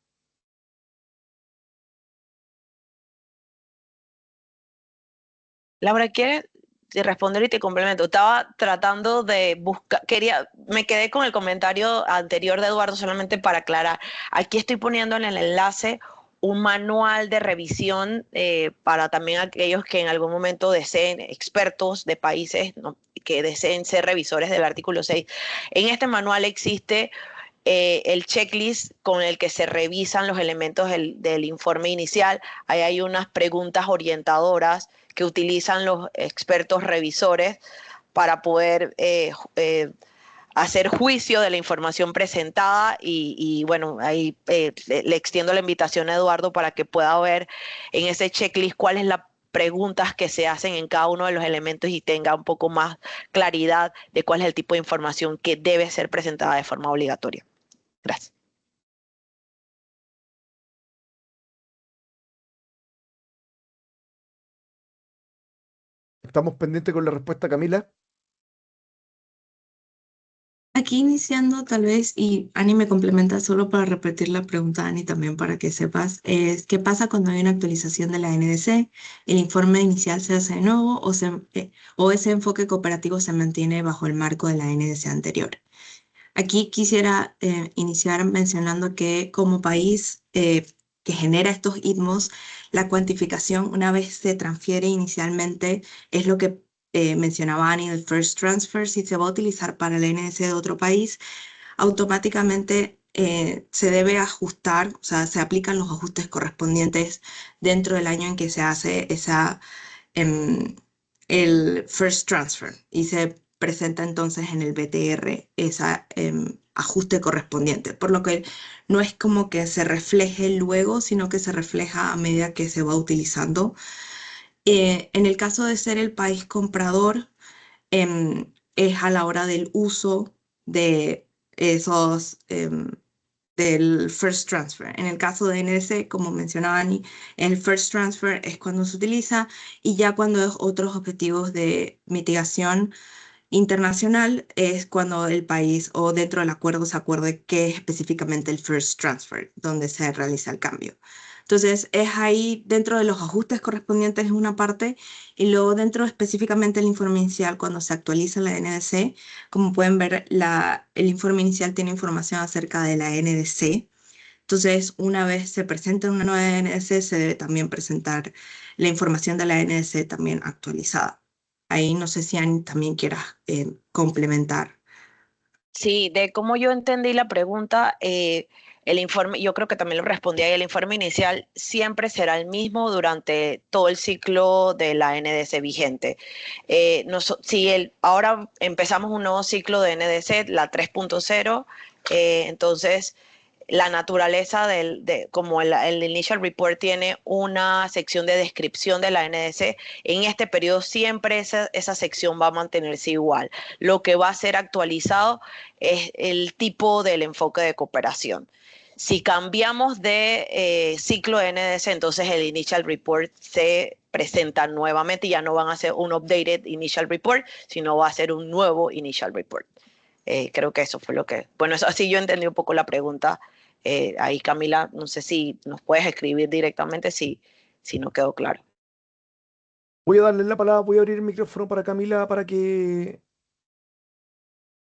Laura, ¿quieres responder y te complemento? Estaba tratando de buscar, me quedé con el comentario anterior de Eduardo solamente para aclarar. Aquí estoy poniendo en el enlace un manual de revisión para también aquellos que en algún momento deseen, expertos de países, ¿no?, que deseen ser revisores del artículo 6. En este manual existe el checklist con el que se revisan los elementos del informe inicial. Ahí hay unas preguntas orientadoras que utilizan los expertos revisores para poder hacer juicio de la información presentada y bueno, ahí le extiendo la invitación a Eduardo para que pueda ver en ese checklist cuál es la preguntas que se hacen en cada uno de los elementos y tenga un poco más claridad de cuál es el tipo de información que debe ser presentada de forma obligatoria. Gracias. ¿Estamos pendientes con la respuesta, Camila? Aquí iniciando tal vez, y Ani me complementa solo para repetir la pregunta, Ani, también para que sepas, es ¿qué pasa cuando hay una actualización de la NDC? ¿El informe inicial se hace de nuevo o ese enfoque cooperativo se mantiene bajo el marco de la NDC anterior? Aquí quisiera iniciar mencionando que como país que genera estos ITMOs, la cuantificación una vez se transfiere inicialmente es lo que mencionaba Annie, el first transfer. Si se va a utilizar para el NS de otro país, automáticamente se debe ajustar, o sea, se aplican los ajustes correspondientes dentro del año en que se hace em, el first transfer y se presenta entonces en el BTR ese ajuste correspondiente, por lo que no es como que se refleje luego, sino que se refleja a medida que se va utilizando. En el caso de ser el país comprador, es a la hora del uso de esos, del first transfer. En el caso de NDC, como mencionaba Ani, el first transfer es cuando se utiliza y ya cuando es otros objetivos de mitigación internacional es cuando el país o dentro del acuerdo se acuerde qué es específicamente el first transfer, donde se realiza el cambio. Entonces, es ahí dentro de los ajustes correspondientes en una parte y luego dentro específicamente del informe inicial, cuando se actualiza la NDC, como pueden ver, el informe inicial tiene información acerca de la NDC. Entonces, una vez se presenta una nueva NDC, se debe también presentar la información de la NDC también actualizada. Ahí no sé si Annie también quieras complementar. Sí, de cómo yo entendí la pregunta, el informe, yo creo que también lo respondí ahí, el informe inicial siempre será el mismo durante todo el ciclo de la NDC vigente. Si ahora empezamos un nuevo ciclo de NDC, la 3.0, entonces la naturaleza como el Initial Report tiene una sección de descripción de la NDC, en este periodo siempre esa sección va a mantenerse igual. Lo que va a ser actualizado es el tipo del enfoque de cooperación. Si cambiamos de ciclo de NDC, entonces el Initial Report se presenta nuevamente y ya no van a ser un updated Initial Report, sino va a ser un nuevo Initial Report. Creo que eso fue lo que... Bueno, así yo entendí un poco la pregunta. Ahí, Camila, no sé si nos puedes escribir directamente si no quedó claro. Voy a darle la palabra, voy a abrir el micrófono para Camila para que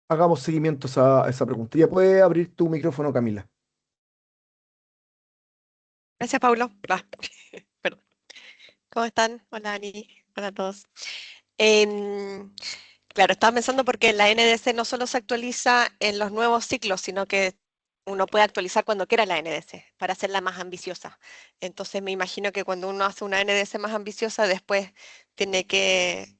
hagamos seguimiento a esa pregunta. Ya puede abrir tu micrófono, Camila. Gracias, Paulo. Perdón. ¿Cómo están? Hola, Ani. Hola a todos. Em, claro, estaba pensando porque la NDC no solo se actualiza en los nuevos ciclos, sino que uno puede actualizar cuando quiera la NDC para hacerla más ambiciosa. Entonces me imagino que cuando uno hace una NDC más ambiciosa, después tiene que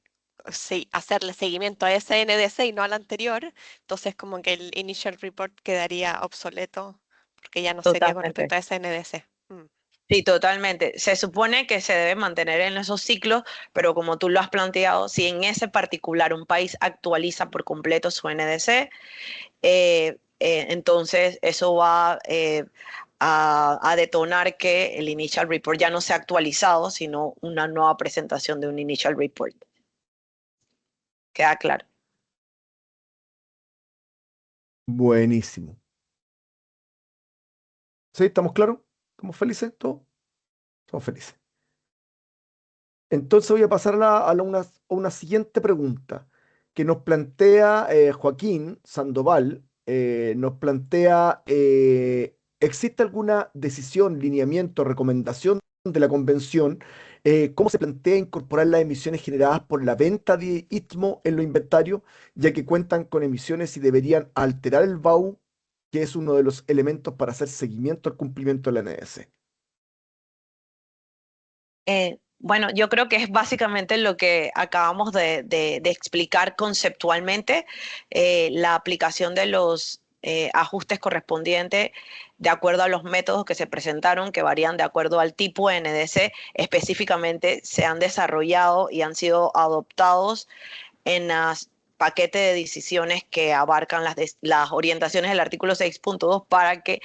hacerle seguimiento a esa NDC y no a la anterior. Entonces como que el initial report quedaría obsoleto porque ya no sería con Totalmente. respecto a esa NDC. Sí, totalmente. Se supone que se debe mantener en esos ciclos, pero como tú lo has planteado, si en ese particular un país actualiza por completo su NDC, entonces eso va a detonar que el Initial Report ya no sea actualizado, sino una nueva presentación de un Initial Report. ¿Queda claro? Buenísimo. ¿Sí? ¿Estamos claros? ¿Estamos felices todos? Estamos felices. Entonces voy a pasar a una siguiente pregunta que nos plantea Joaquín Sandoval. Nos plantea, ¿existe alguna decisión, lineamiento, recomendación de la convención? ¿Cómo se plantea incorporar las emisiones generadas por la venta de ITMO en los inventarios, ya que cuentan con emisiones y deberían alterar el BAU, que es uno de los elementos para hacer seguimiento al cumplimiento de la NS? Bueno, yo creo que es básicamente lo que acabamos de explicar conceptualmente, la aplicación de los ajustes correspondientes de acuerdo a los métodos que se presentaron, que varían de acuerdo al tipo de NDC, específicamente se han desarrollado y han sido adoptados en las paquete de decisiones que abarcan las orientaciones del artículo 6.2 para que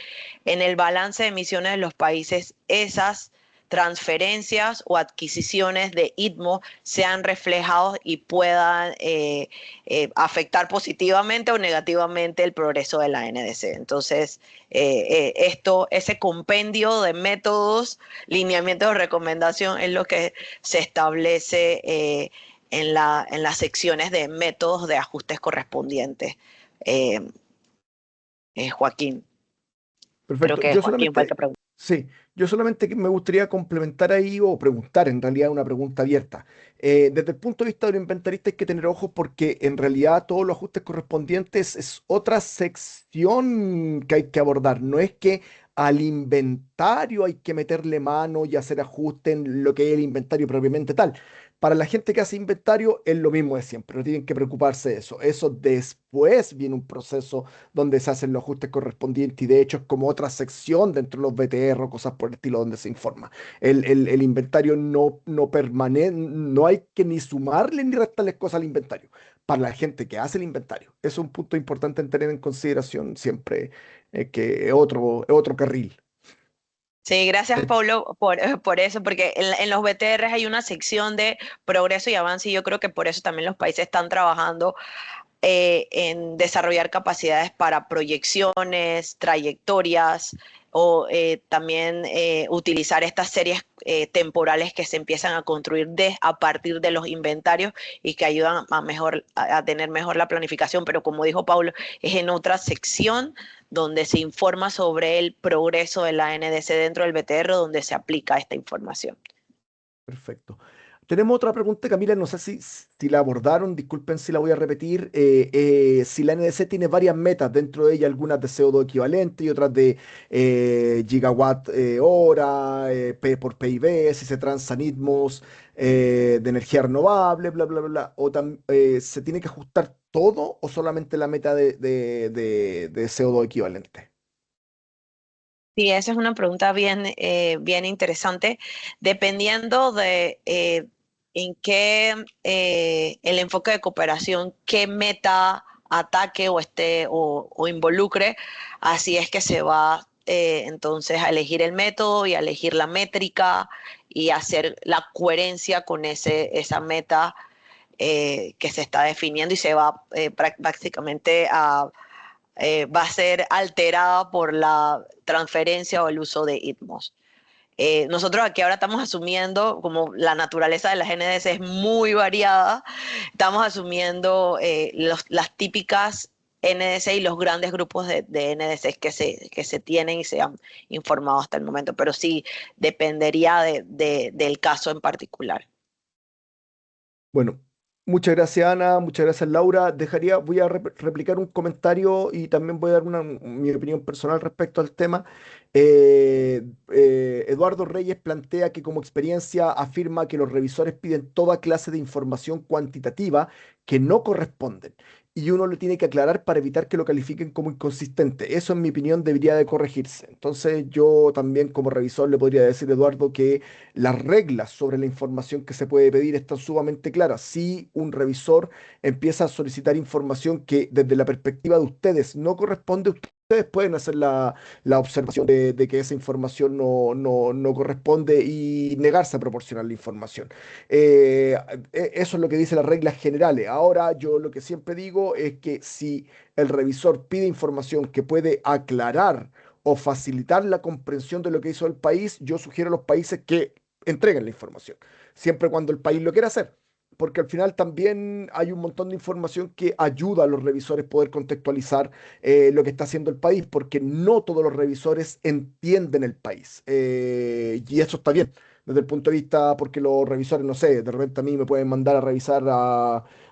en el balance de emisiones de los países esas transferencias o adquisiciones de ITMO sean reflejados y puedan afectar positivamente o negativamente el progreso de la NDC. Entonces, ese compendio de métodos, lineamientos de recomendación es lo que se establece en las secciones de métodos de ajustes correspondientes. Joaquín, creo Perfecto. que Joaquín fue el que preguntó. Sí, yo solamente me gustaría complementar ahí o preguntar, en realidad una pregunta abierta. Desde el punto de vista del inventarista hay que tener ojos porque en realidad todos los ajustes correspondientes es otra sección que hay que abordar. No es que al inventario hay que meterle mano y hacer ajustes en lo que es el inventario propiamente tal. Para la gente que hace inventario es lo mismo de siempre, no tienen que preocuparse de eso. Eso después viene un proceso donde se hacen los ajustes correspondientes y de hecho es como otra sección dentro de los BTR o cosas por el estilo donde se informa. El inventario no permanece, no hay que ni sumarle ni restarle cosas al inventario. Para la gente que hace el inventario, eso es un punto importante en tener en consideración siempre, que es otro carril. Sí, gracias Pablo por eso, porque en los BTRs hay una sección de progreso y avance y yo creo que por eso también los países están trabajando en desarrollar capacidades para proyecciones, trayectorias o también utilizar estas series temporales que se empiezan a construir a partir de los inventarios y que ayudan a tener mejor la planificación. Pero como dijo Paulo, es en otra sección donde se informa sobre el progreso de la NDC dentro del BTR, donde se aplica esta información. Perfecto. Tenemos otra pregunta, Camila, no sé si la abordaron, disculpen si la voy a repetir. Si la NDC tiene varias metas, dentro de ella algunas de CO2 equivalente y otras de gigawatt hora, P por PIB, si se transan itmos de energía renovable, bla, bla, bla, bla. ¿Se tiene que ajustar todo o solamente la meta de CO2 equivalente? Sí, esa es una pregunta bien interesante, dependiendo de en qué el enfoque de cooperación, qué meta ataque o involucre, así es que se va entonces a elegir el método y a elegir la métrica y hacer la coherencia con esa meta que se está definiendo y se va básicamente va a ser alterada por la transferencia o el uso de ITMOS. Nosotros aquí ahora estamos asumiendo, como la naturaleza de las NDC es muy variada, estamos asumiendo las típicas NDC y los grandes grupos de NDC que se tienen y se han informado hasta el momento, pero sí dependería del caso en particular. Bueno, muchas gracias Ana, muchas gracias Laura. Voy a replicar un comentario y también voy a dar mi opinión personal respecto al tema. Eduardo Reyes plantea que como experiencia afirma que los revisores piden toda clase de información cuantitativa que no corresponden y uno lo tiene que aclarar para evitar que lo califiquen como inconsistente. Eso, en mi opinión, debería de corregirse. Entonces, yo también como revisor le podría decir, Eduardo, que las reglas sobre la información que se puede pedir están sumamente claras. Si un revisor empieza a solicitar información que desde la perspectiva de ustedes no corresponde, ustedes pueden hacer la observación de que esa información no corresponde y negarse a proporcionar la información. Eh, Eso es lo que dice las reglas generales. Ahora, yo lo que siempre digo es que si el revisor pide información que puede aclarar o facilitar la comprensión de lo que hizo el país, yo sugiero a los países que entreguen la información, siempre cuando el país lo quiera hacer. Porque al final también hay un montón de información que ayuda a los revisores poder contextualizar lo que está haciendo el país, porque no todos los revisores entienden el país. Y eso está bien, desde el punto de vista, porque los revisores, no sé, de repente a mí me pueden mandar a revisar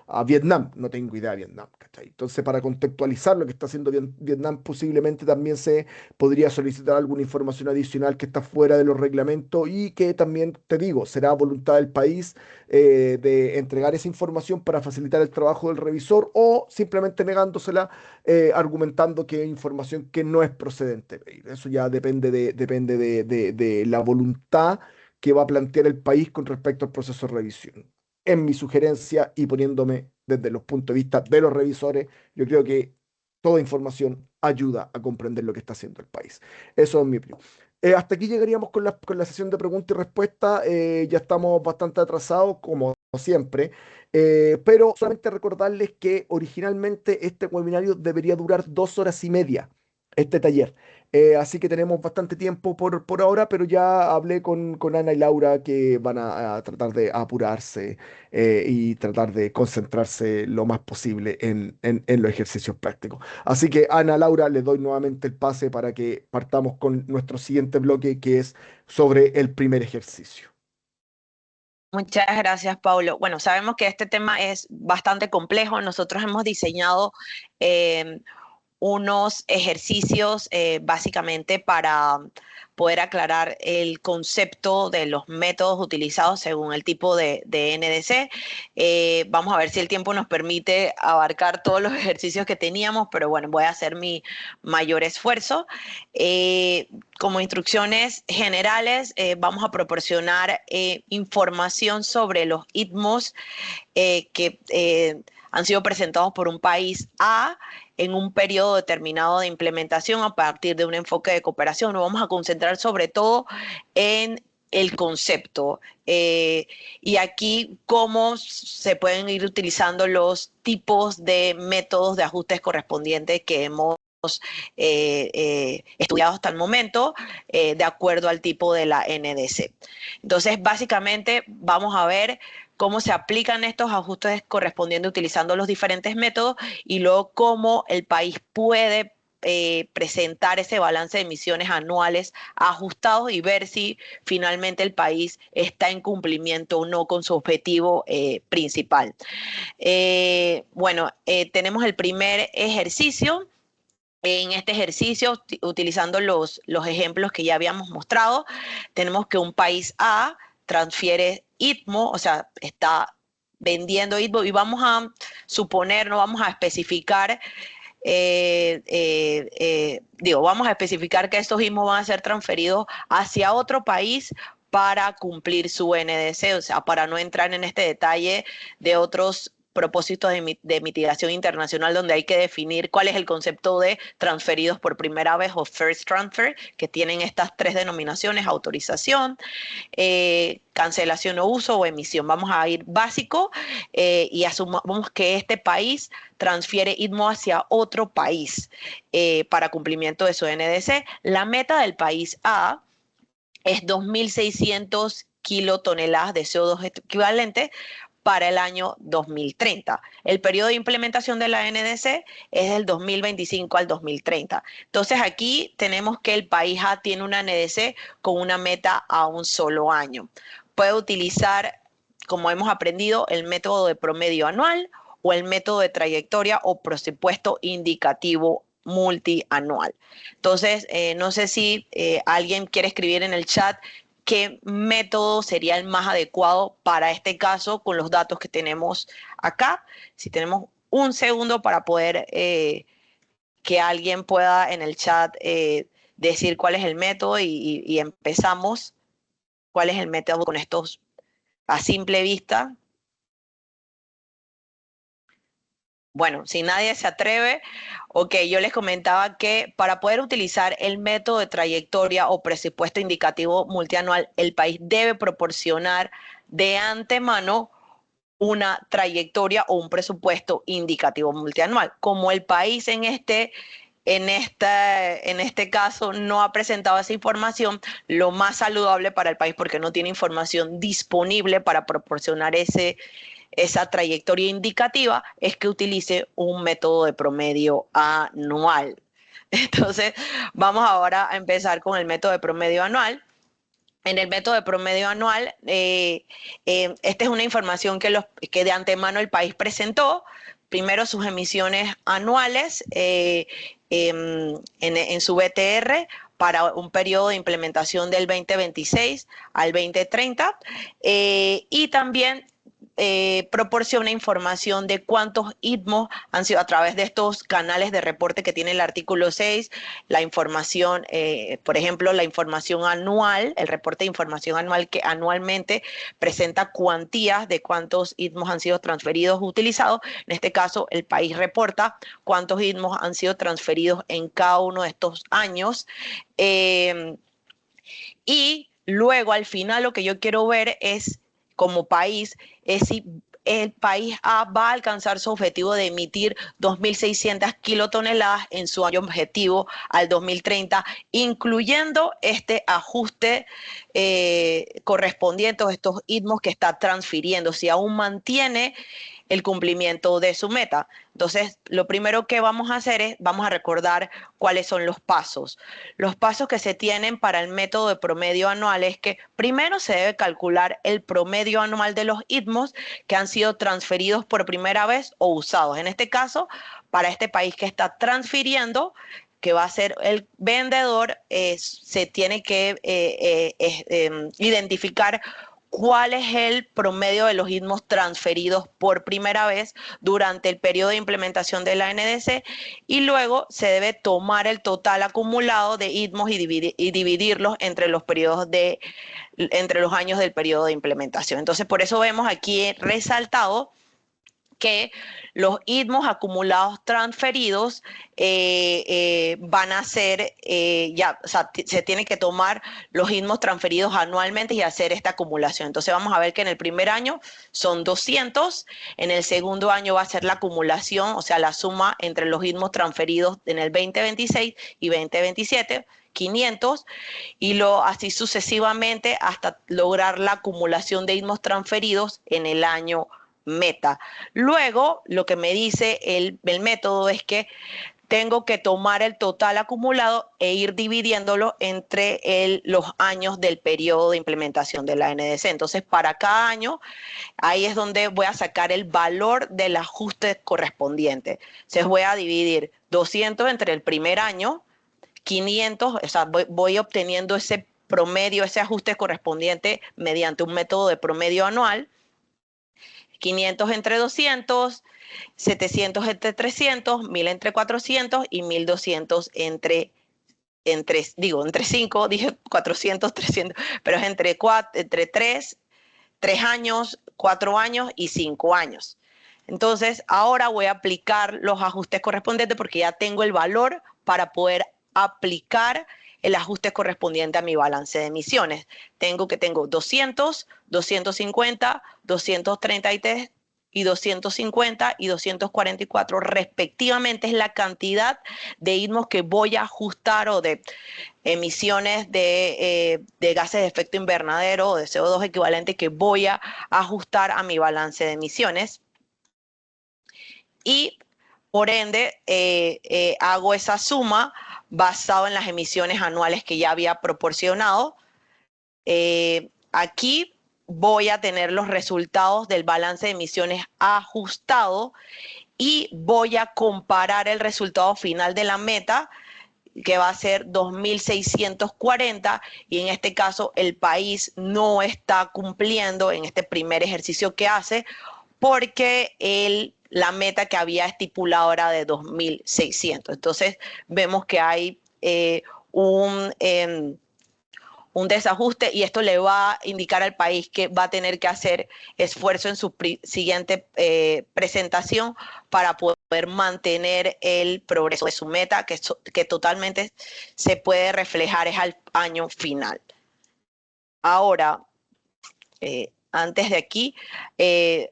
a Vietnam, no tengo idea de Vietnam, ¿cachai? Entonces, para contextualizar lo que está haciendo Vietnam, posiblemente también se podría solicitar alguna información adicional que está fuera de los reglamentos y que también, te digo, será voluntad del país de entregar esa información para facilitar el trabajo del revisor o simplemente negándosela, argumentando que es información que no es procedente. Eso ya depende de la voluntad que va a plantear el país con respecto al proceso de revisión. En mi sugerencia y poniéndome desde los puntos de vista de los revisores, yo creo que toda información ayuda a comprender lo que está haciendo el país. Eso es mi opinión. Hasta aquí llegaríamos con la sesión de pregunta y respuesta. Ya estamos bastante atrasados, como siempre. Pero solamente recordarles que originalmente este webinario debería durar 2 horas y media, este taller. Así que tenemos bastante tiempo por ahora, pero ya hablé con Ana y Laura que van a tratar de apurarse y tratar de concentrarse lo más posible en los ejercicios prácticos. Así que Ana, Laura, les doy nuevamente el pase para que partamos con nuestro siguiente bloque, que es sobre el primer ejercicio. Muchas gracias, Paulo. Bueno, sabemos que este tema es bastante complejo. Nosotros hemos diseñado eh, unos ejercicios básicamente para poder aclarar el concepto de los métodos utilizados según el tipo de NDC. Vamos a ver si el tiempo nos permite abarcar todos los ejercicios que teníamos, pero bueno, voy a hacer mi mayor esfuerzo. Eh, Como instrucciones generales, vamos a proporcionar información sobre los ITMOs que han sido presentados por un país A en un periodo determinado de implementación a partir de un enfoque de cooperación. Nos vamos a concentrar sobre todo en el concepto y aquí cómo se pueden ir utilizando los tipos de métodos de ajustes correspondientes que hemos estudiado hasta el momento de acuerdo al tipo de la NDC. Entonces, básicamente vamos a ver cómo se aplican estos ajustes correspondientes utilizando los diferentes métodos y luego cómo el país puede presentar ese balance de emisiones anuales ajustados y ver si finalmente el país está en cumplimiento o no con su objetivo principal. Tenemos el primer ejercicio. En este ejercicio, utilizando los ejemplos que ya habíamos mostrado, tenemos que un país A transfiere ITMO, o sea, está vendiendo ITMO y vamos a suponer, no vamos a especificar, vamos a especificar que estos ITMO van a ser transferidos hacia otro país para cumplir su NDC, o sea, para no entrar en este detalle de otros propósitos de mitigación internacional donde hay que definir cuál es el concepto de transferidos por primera vez o first transfer, que tienen estas tres denominaciones: autorización, cancelación o uso o emisión. Vamos a ir básico y asumamos que este país transfiere ITMO hacia otro país para cumplimiento de su NDC. La meta del país A es 2.600 kilotoneladas de CO2 equivalente para el año 2030. El periodo de implementación de la NDC es del 2025 al 2030. Entonces aquí tenemos que el país A tiene una NDC con una meta a un solo año. Puede utilizar, como hemos aprendido, el método de promedio anual o el método de trayectoria o presupuesto indicativo multianual. Entonces, no sé si alguien quiere escribir en el chat qué método sería el más adecuado para este caso con los datos que tenemos acá. Si tenemos un segundo para poder que alguien pueda en el chat decir cuál es el método y empezamos. ¿Cuál es el método con estos a simple vista? Bueno, si nadie se atreve, ok, yo les comentaba que para poder utilizar el método de trayectoria o presupuesto indicativo multianual, el país debe proporcionar de antemano una trayectoria o un presupuesto indicativo multianual. Como el país en este caso no ha presentado esa información, lo más saludable para el país, porque no tiene información disponible para proporcionar esa trayectoria indicativa, es que utilice un método de promedio anual. Entonces, vamos ahora a empezar con el método de promedio anual. En el método de promedio anual, esta es una información que de antemano el país presentó. Primero sus emisiones anuales en su BTR para un periodo de implementación del 2026 al 2030 y también proporciona información de cuántos ITMOs han sido a través de estos canales de reporte que tiene el artículo 6, la información, por ejemplo, la información anual, el reporte de información anual que anualmente presenta cuantías de cuántos ITMOs han sido transferidos o utilizados. En este caso, el país reporta cuántos ITMOs han sido transferidos en cada uno de estos años. Y luego al final lo que yo quiero ver es, como país, es si el país A va a alcanzar su objetivo de emitir 2.600 kilotoneladas en su año objetivo al 2030, incluyendo este ajuste correspondiente a estos ITMOs que está transfiriendo, si aún mantiene el cumplimiento de su meta. Entonces, lo primero que vamos a hacer es, vamos a recordar cuáles son los pasos. Los pasos que se tienen para el método de promedio anual es que primero se debe calcular el promedio anual de los ITMOs que han sido transferidos por primera vez o usados. En este caso, para este país que está transfiriendo, que va a ser el vendedor, se tiene que identificar cuál es el promedio de los ITMOs transferidos por primera vez durante el periodo de implementación de la NDC, y luego se debe tomar el total acumulado de ITMOs y dividirlos entre los periodos entre los años del periodo de implementación. Entonces, por eso vemos aquí resaltado que los ITMOs acumulados transferidos van a ser, o sea, se tiene que tomar los ITMOs transferidos anualmente y hacer esta acumulación. Entonces vamos a ver que en el primer año son 200, en el segundo año va a ser la acumulación, o sea, la suma entre los ITMOs transferidos en el 2026 y 2027, 500, y así sucesivamente hasta lograr la acumulación de ITMOs transferidos en el año meta. Luego, lo que me dice el método es que tengo que tomar el total acumulado e ir dividiéndolo entre los años del periodo de implementación de la NDC. Entonces, para cada año, ahí es donde voy a sacar el valor del ajuste correspondiente. Entonces, voy a dividir 200 entre el primer año, 500, o sea, voy obteniendo ese promedio, ese ajuste correspondiente mediante un método de promedio anual. 500 entre 200, 700 entre 300, 1000 entre 400 y 1200 entre 5, dije 400, 300, pero es entre 3 años, 4 años y 5 años. Entonces, ahora voy a aplicar los ajustes correspondientes porque ya tengo el valor para poder aplicar el ajuste correspondiente a mi balance de emisiones. Tengo 200, 250, 233 y 250 y 244 respectivamente. Es la cantidad de ITMOs que voy a ajustar, o de emisiones de gases de efecto invernadero o de CO2 equivalente, que voy a ajustar a mi balance de emisiones. Y por ende hago esa suma basado en las emisiones anuales que ya había proporcionado. Aquí voy a tener los resultados del balance de emisiones ajustado y voy a comparar el resultado final de la meta, que va a ser 2.640, y en este caso el país no está cumpliendo en este primer ejercicio que hace, porque la meta que había estipulado era de 2.600. Entonces vemos que hay un desajuste, y esto le va a indicar al país que va a tener que hacer esfuerzo en su siguiente presentación para poder mantener el progreso de su meta, que totalmente se puede reflejar es al año final. Ahora, antes de aquí,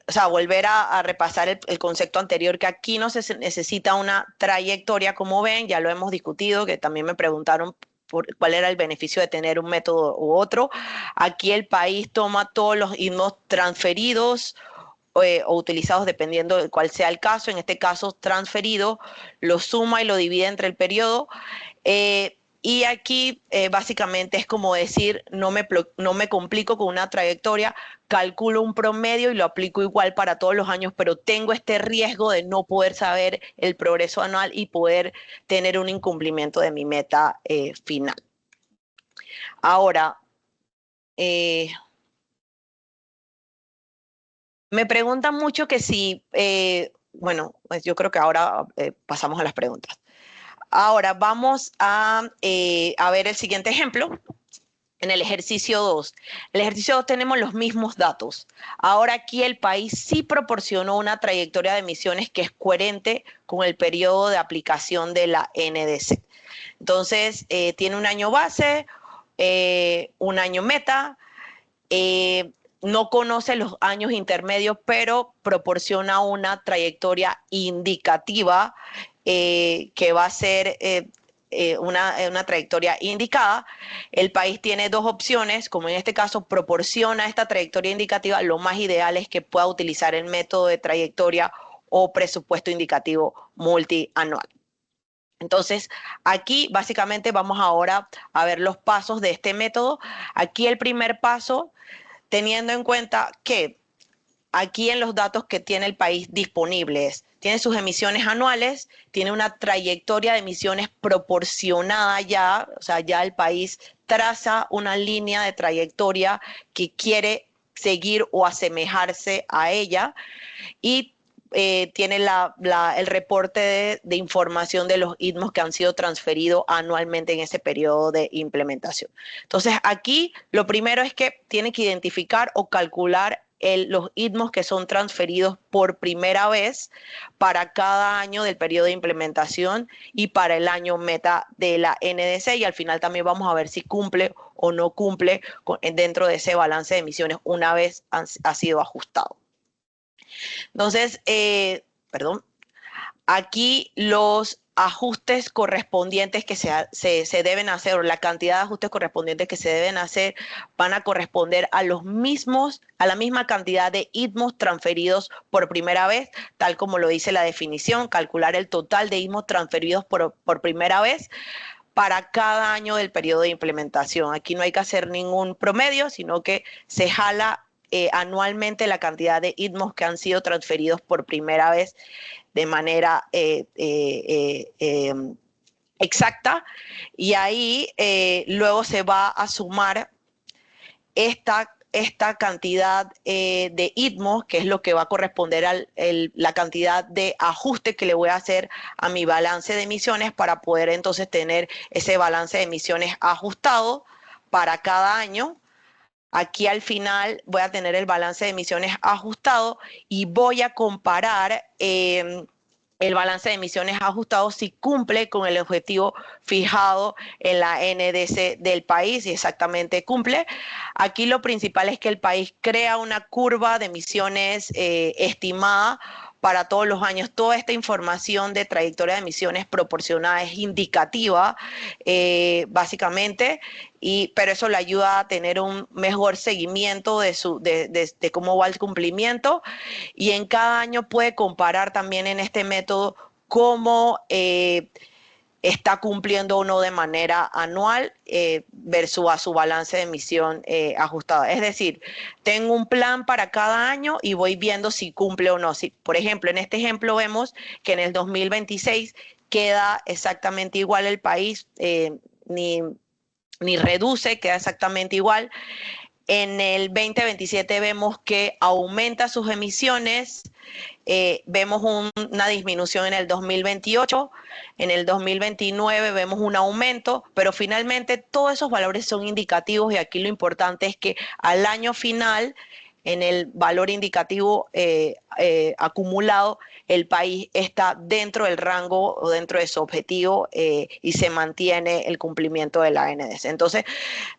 o sea, volver a repasar el concepto anterior, que aquí no se necesita una trayectoria, como ven, ya lo hemos discutido, que también me preguntaron cuál era el beneficio de tener un método u otro. Aquí el país toma todos los ITMOs transferidos o utilizados, dependiendo de cuál sea el caso. En este caso, transferido, lo suma y lo divide entre el periodo. Y aquí básicamente es como decir, no me complico con una trayectoria, calculo un promedio y lo aplico igual para todos los años, pero tengo este riesgo de no poder saber el progreso anual y poder tener un incumplimiento de mi meta final. Ahora, me preguntan mucho que si, bueno, pues yo creo que ahora pasamos a las preguntas. Ahora vamos a ver el siguiente ejemplo. En el ejercicio 2. En el ejercicio 2 tenemos los mismos datos. Ahora aquí el país sí proporcionó una trayectoria de emisiones que es coherente con el periodo de aplicación de la NDC. Entonces, tiene un año base, un año meta, no conoce los años intermedios, pero proporciona una trayectoria indicativa que va a ser una trayectoria indicada. El país tiene dos opciones, como en este caso proporciona esta trayectoria indicativa. Lo más ideal es que pueda utilizar el método de trayectoria o presupuesto indicativo multianual. Entonces, aquí básicamente vamos ahora a ver los pasos de este método. Aquí el primer paso, teniendo en cuenta que aquí en los datos que tiene el país disponibles, tiene sus emisiones anuales, tiene una trayectoria de emisiones proporcionada ya, o sea, ya el país traza una línea de trayectoria que quiere seguir o asemejarse a ella, y tiene el reporte de información de los ITMOs que han sido transferidos anualmente en ese periodo de implementación. Entonces, aquí lo primero es que tiene que identificar o calcular los ITMOs que son transferidos por primera vez para cada año del periodo de implementación y para el año meta de la NDC, y al final también vamos a ver si cumple o no cumple dentro de ese balance de emisiones una vez ha sido ajustado. Entonces, perdón, aquí los ajustes correspondientes que se deben hacer, o la cantidad de ajustes correspondientes que se deben hacer, van a corresponder a la misma cantidad de ITMOs transferidos por primera vez, tal como lo dice la definición: calcular el total de ITMOs transferidos por primera vez para cada año del periodo de implementación. Aquí no hay que hacer ningún promedio, sino que se jala anualmente la cantidad de ITMOs que han sido transferidos por primera vez de manera exacta, y ahí luego se va a sumar esta cantidad de ITMOs, que es lo que va a corresponder a la cantidad de ajuste que le voy a hacer a mi balance de emisiones, para poder entonces tener ese balance de emisiones ajustado para cada año. Aquí al final voy a tener el balance de emisiones ajustado y voy a comparar el balance de emisiones ajustado si cumple con el objetivo fijado en la NDC del país, y exactamente cumple. Aquí lo principal es que el país crea una curva de emisiones estimada para todos los años. Toda esta información de trayectoria de emisiones proporcionada es indicativa, básicamente, pero eso le ayuda a tener un mejor seguimiento de cómo va el cumplimiento, y en cada año puede comparar también en este método cómo está cumpliendo o no de manera anual versus a su balance de emisión ajustada. Es decir, tengo un plan para cada año y voy viendo si cumple o no. Si, por ejemplo, en este ejemplo vemos que en el 2026 queda exactamente igual el país, ni reduce, queda exactamente igual. En el 2027 vemos que aumenta sus emisiones, vemos una disminución en el 2028, en el 2029 vemos un aumento, pero finalmente todos esos valores son indicativos, y aquí lo importante es que al año final, en el valor indicativo acumulado, el país está dentro del rango o dentro de su objetivo y se mantiene el cumplimiento de la NDC. Entonces,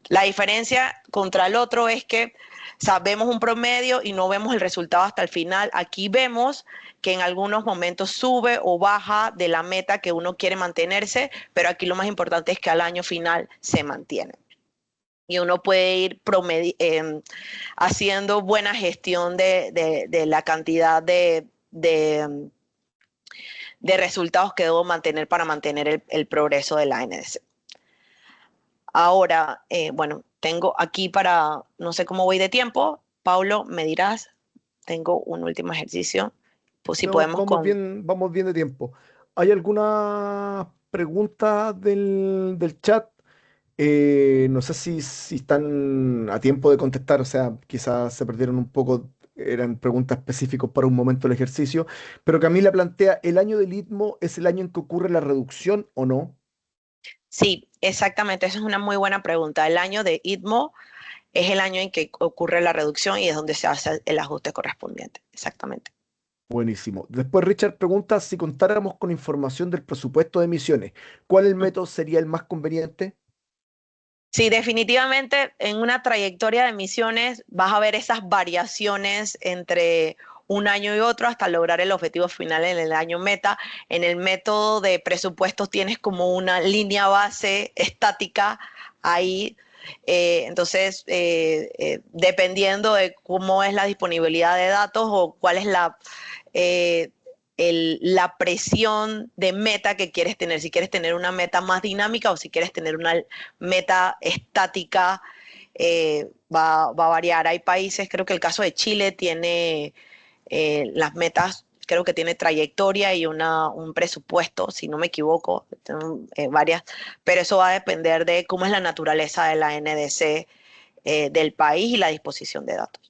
la diferencia contra el otro es que sabemos un promedio y no vemos el resultado hasta el final. Aquí vemos que en algunos momentos sube o baja de la meta que uno quiere mantenerse, pero aquí lo más importante es que al año final se mantiene. Y uno puede ir haciendo buena gestión de la cantidad de resultados que debo mantener para mantener el progreso de la NDC. Ahora, bueno, tengo aquí no sé cómo voy de tiempo. Paulo, me dirás, tengo un último ejercicio. Pues si No, podemos vamos bien de tiempo. ¿Hay alguna pregunta del chat? No sé si están a tiempo de contestar, o sea, quizás se perdieron un poco, eran preguntas específicas para un momento del ejercicio, pero Camila plantea, ¿el año del ITMO es el año en que ocurre la reducción o no? Sí, exactamente. Esa es una muy buena pregunta. El año de ITMO es el año en que ocurre la reducción y es donde se hace el ajuste correspondiente. Exactamente. Buenísimo. Después Richard pregunta, si contáramos con información del presupuesto de emisiones, ¿cuál el método sería el más conveniente? Sí, definitivamente en una trayectoria de emisiones vas a ver esas variaciones entre un año y otro hasta lograr el objetivo final en el año meta. En el método de presupuestos tienes como una línea base estática ahí. Entonces, dependiendo de cómo es la disponibilidad de datos o cuál es eh, la presión de meta que quieres tener, si quieres tener una meta más dinámica o si quieres tener una meta estática, va a variar. Hay países, creo que el caso de Chile tiene las metas, creo que tiene trayectoria y un presupuesto, si no me equivoco, varias, pero eso va a depender de cómo es la naturaleza de la NDC del país y la disposición de datos.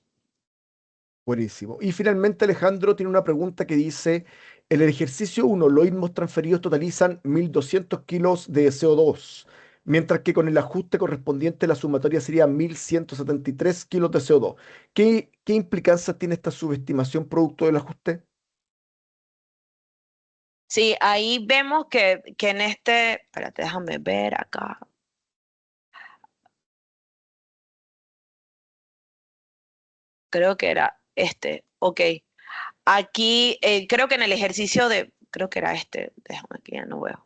Buenísimo. Y finalmente Alejandro tiene una pregunta que dice, en el ejercicio uno los istmos transferidos totalizan 1.200 kilos de CO2, mientras que con el ajuste correspondiente la sumatoria sería 1.173 kilos de CO2. ¿Qué implicancias tiene esta subestimación producto del ajuste? Sí, ahí vemos que en espérate, déjame ver acá. Creo que era ok. Aquí, creo que en el ejercicio creo que era déjame aquí, ya no veo.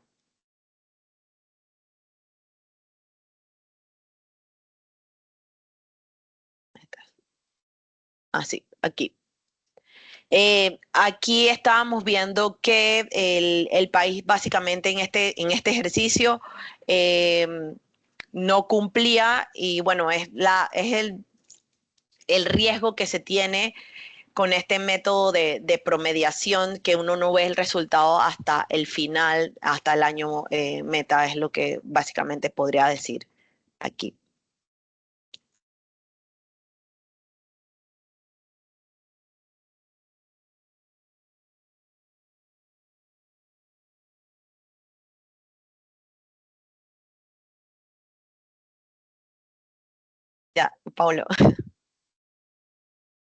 Ah, sí, aquí. Aquí estábamos viendo que el país básicamente en este ejercicio no cumplía y bueno, es el riesgo que se tiene con este método de promediación que uno no ve el resultado hasta el final, hasta el año meta, es lo que básicamente podría decir aquí. Ya, Paulo.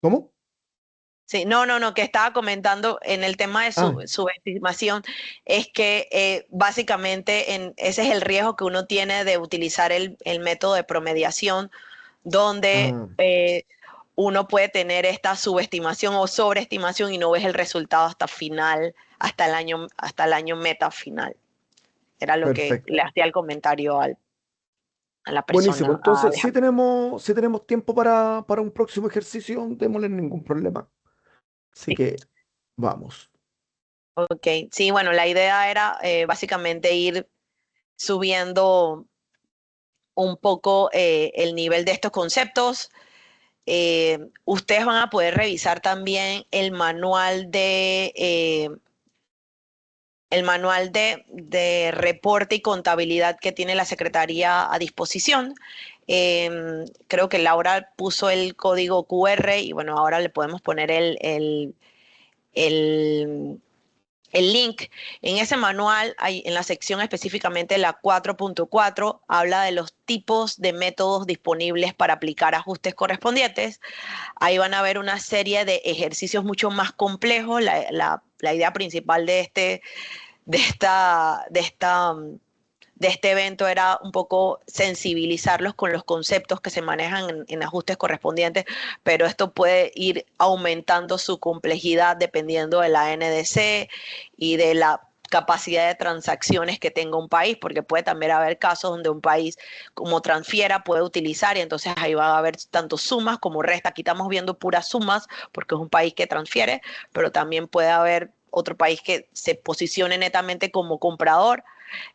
¿Cómo? Sí, no, que estaba comentando en el tema de Ah, subestimación, es que básicamente ese es el riesgo que uno tiene de utilizar el método de promediación, donde ah, uno puede tener esta subestimación o sobreestimación y no ves el resultado hasta final, hasta el año meta final. Era lo que le perfecto. hacía el comentario a la Buenísimo. persona, a Entonces, Alejandro. si tenemos tiempo para un próximo ejercicio, démosle ningún problema. Así Sí. que vamos. Ok, sí, bueno, la idea era básicamente ir subiendo un poco el nivel de estos conceptos. Ustedes van a poder revisar también el manual de reporte y contabilidad que tiene la Secretaría a disposición. Creo que Laura puso el código QR y bueno, ahora le podemos poner el el link. En ese manual, en la sección específicamente la 4.4, habla de los tipos de métodos disponibles para aplicar ajustes correspondientes. Ahí van a ver una serie de ejercicios mucho más complejos. La idea principal de esta, de esta de este evento era un poco sensibilizarlos con los conceptos que se manejan en ajustes correspondientes, pero esto puede ir aumentando su complejidad dependiendo de la NDC y de la capacidad de transacciones que tenga un país, porque puede también haber casos donde un país como transfiera puede utilizar y entonces ahí va a haber tanto sumas como restas. Aquí estamos viendo puras sumas porque es un país que transfiere, pero también puede haber otro país que se posicione netamente como comprador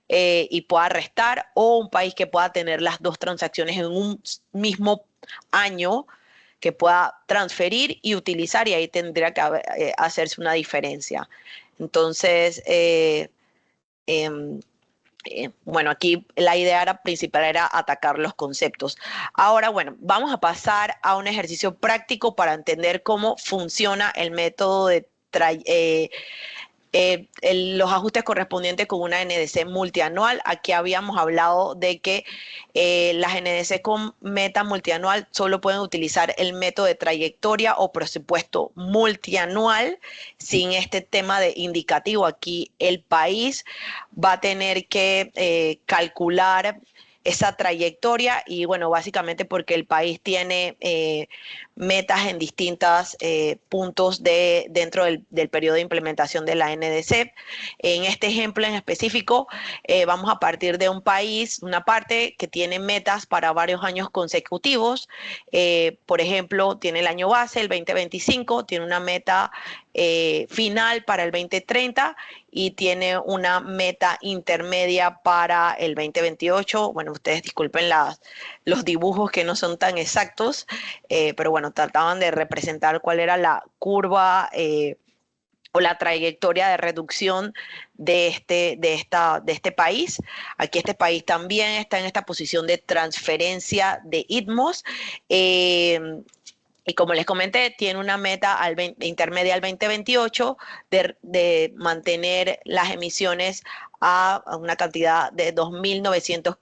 y pueda restar, o un país que pueda tener las dos transacciones en un mismo año, que pueda transferir y utilizar, y ahí tendría que hacerse una diferencia. Entonces, bueno, aquí la idea principal era atacar los conceptos. Ahora, bueno, vamos a pasar a un ejercicio práctico para entender cómo funciona el método de los ajustes correspondientes con una NDC multianual. Aquí habíamos hablado de que las NDC con meta multianual solo pueden utilizar el método de trayectoria o presupuesto multianual sin este tema de indicativo. Aquí el país va a tener que calcular esa trayectoria y bueno, básicamente porque el país tiene metas en distintos puntos dentro del periodo de implementación de la NDC. En este ejemplo en específico, vamos a partir de un país, una parte que tiene metas para varios años consecutivos. Por ejemplo, tiene el año base, el 2025, tiene una meta final para el 2030 y tiene una meta intermedia para el 2028. Bueno, ustedes disculpen los dibujos que no son tan exactos, pero bueno, trataban de representar cuál era la curva o la trayectoria de reducción de este país. Aquí este país también está en esta posición de transferencia de ITMOS. Y como les comenté, tiene una meta intermedia al 2028 de mantener las emisiones a una cantidad de 2.900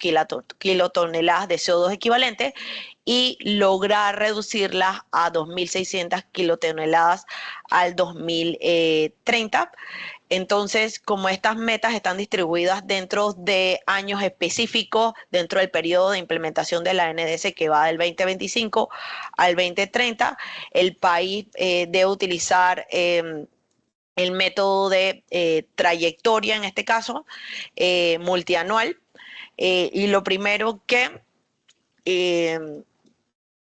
kilotoneladas de CO2 equivalente y lograr reducirlas a 2.600 kilotoneladas al 2030. Entonces, como estas metas están distribuidas dentro de años específicos, dentro del periodo de implementación de la NDC que va del 2025 al 2030, el país debe utilizar el método de trayectoria, en este caso, multianual. Y lo primero que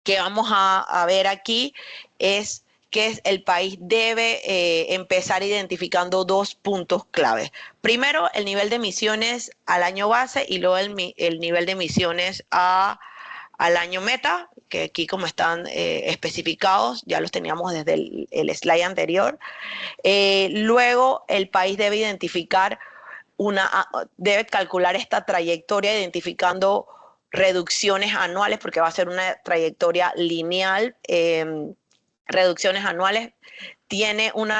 vamos a ver aquí es que el país debe empezar identificando dos puntos claves. Primero, el nivel de emisiones al año base y luego el nivel de emisiones al año meta, que aquí como están especificados, ya los teníamos desde el slide anterior. Luego, el país debe identificar debe calcular esta trayectoria identificando reducciones anuales, porque va a ser una trayectoria lineal, reducciones anuales. Tiene un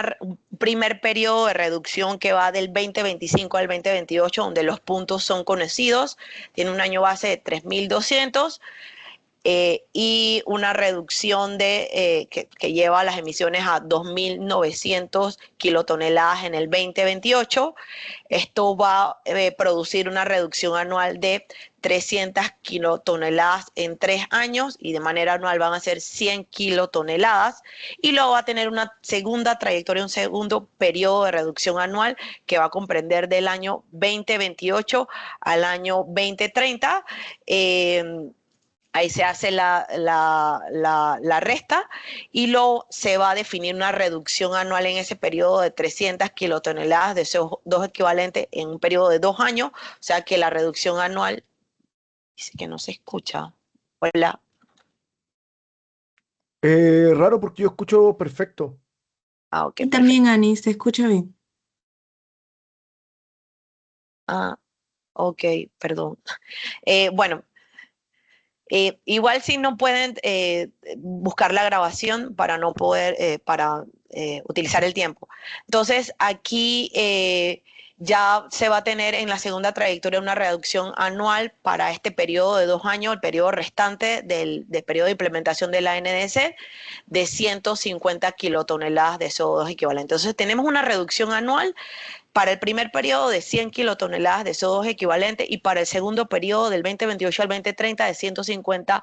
primer periodo de reducción que va del 2025 al 2028, donde los puntos son conocidos. Tiene un año base de 3.200 y una reducción que lleva las emisiones a 2.900 kilotoneladas en el 2028. Esto va a producir una reducción anual de 300 kilotoneladas en 3 años y de manera anual van a ser 100 kilotoneladas y luego va a tener una segunda trayectoria, un segundo periodo de reducción anual que va a comprender del año 2028 al año 2030. Ahí se hace la resta y luego se va a definir una reducción anual en ese periodo de 300 kilotoneladas de CO2 equivalente en un periodo de 2 años. O sea que la reducción anual, dice que no se escucha. Hola. Raro porque yo escucho perfecto. Ah, ok, Y perfecto. también, Ani, se escucha bien. Ah, ok, perdón. Bueno. Igual si no pueden buscar la grabación para no poder, utilizar el tiempo. Entonces aquí ya se va a tener en la segunda trayectoria una reducción anual para este periodo de 2 años, el periodo restante del periodo de implementación de la NDC, de 150 kilotoneladas de CO2 equivalente. Entonces tenemos una reducción anual para el primer periodo de 100 kilotoneladas de CO2 equivalente y para el segundo periodo del 2028 al 2030 de 150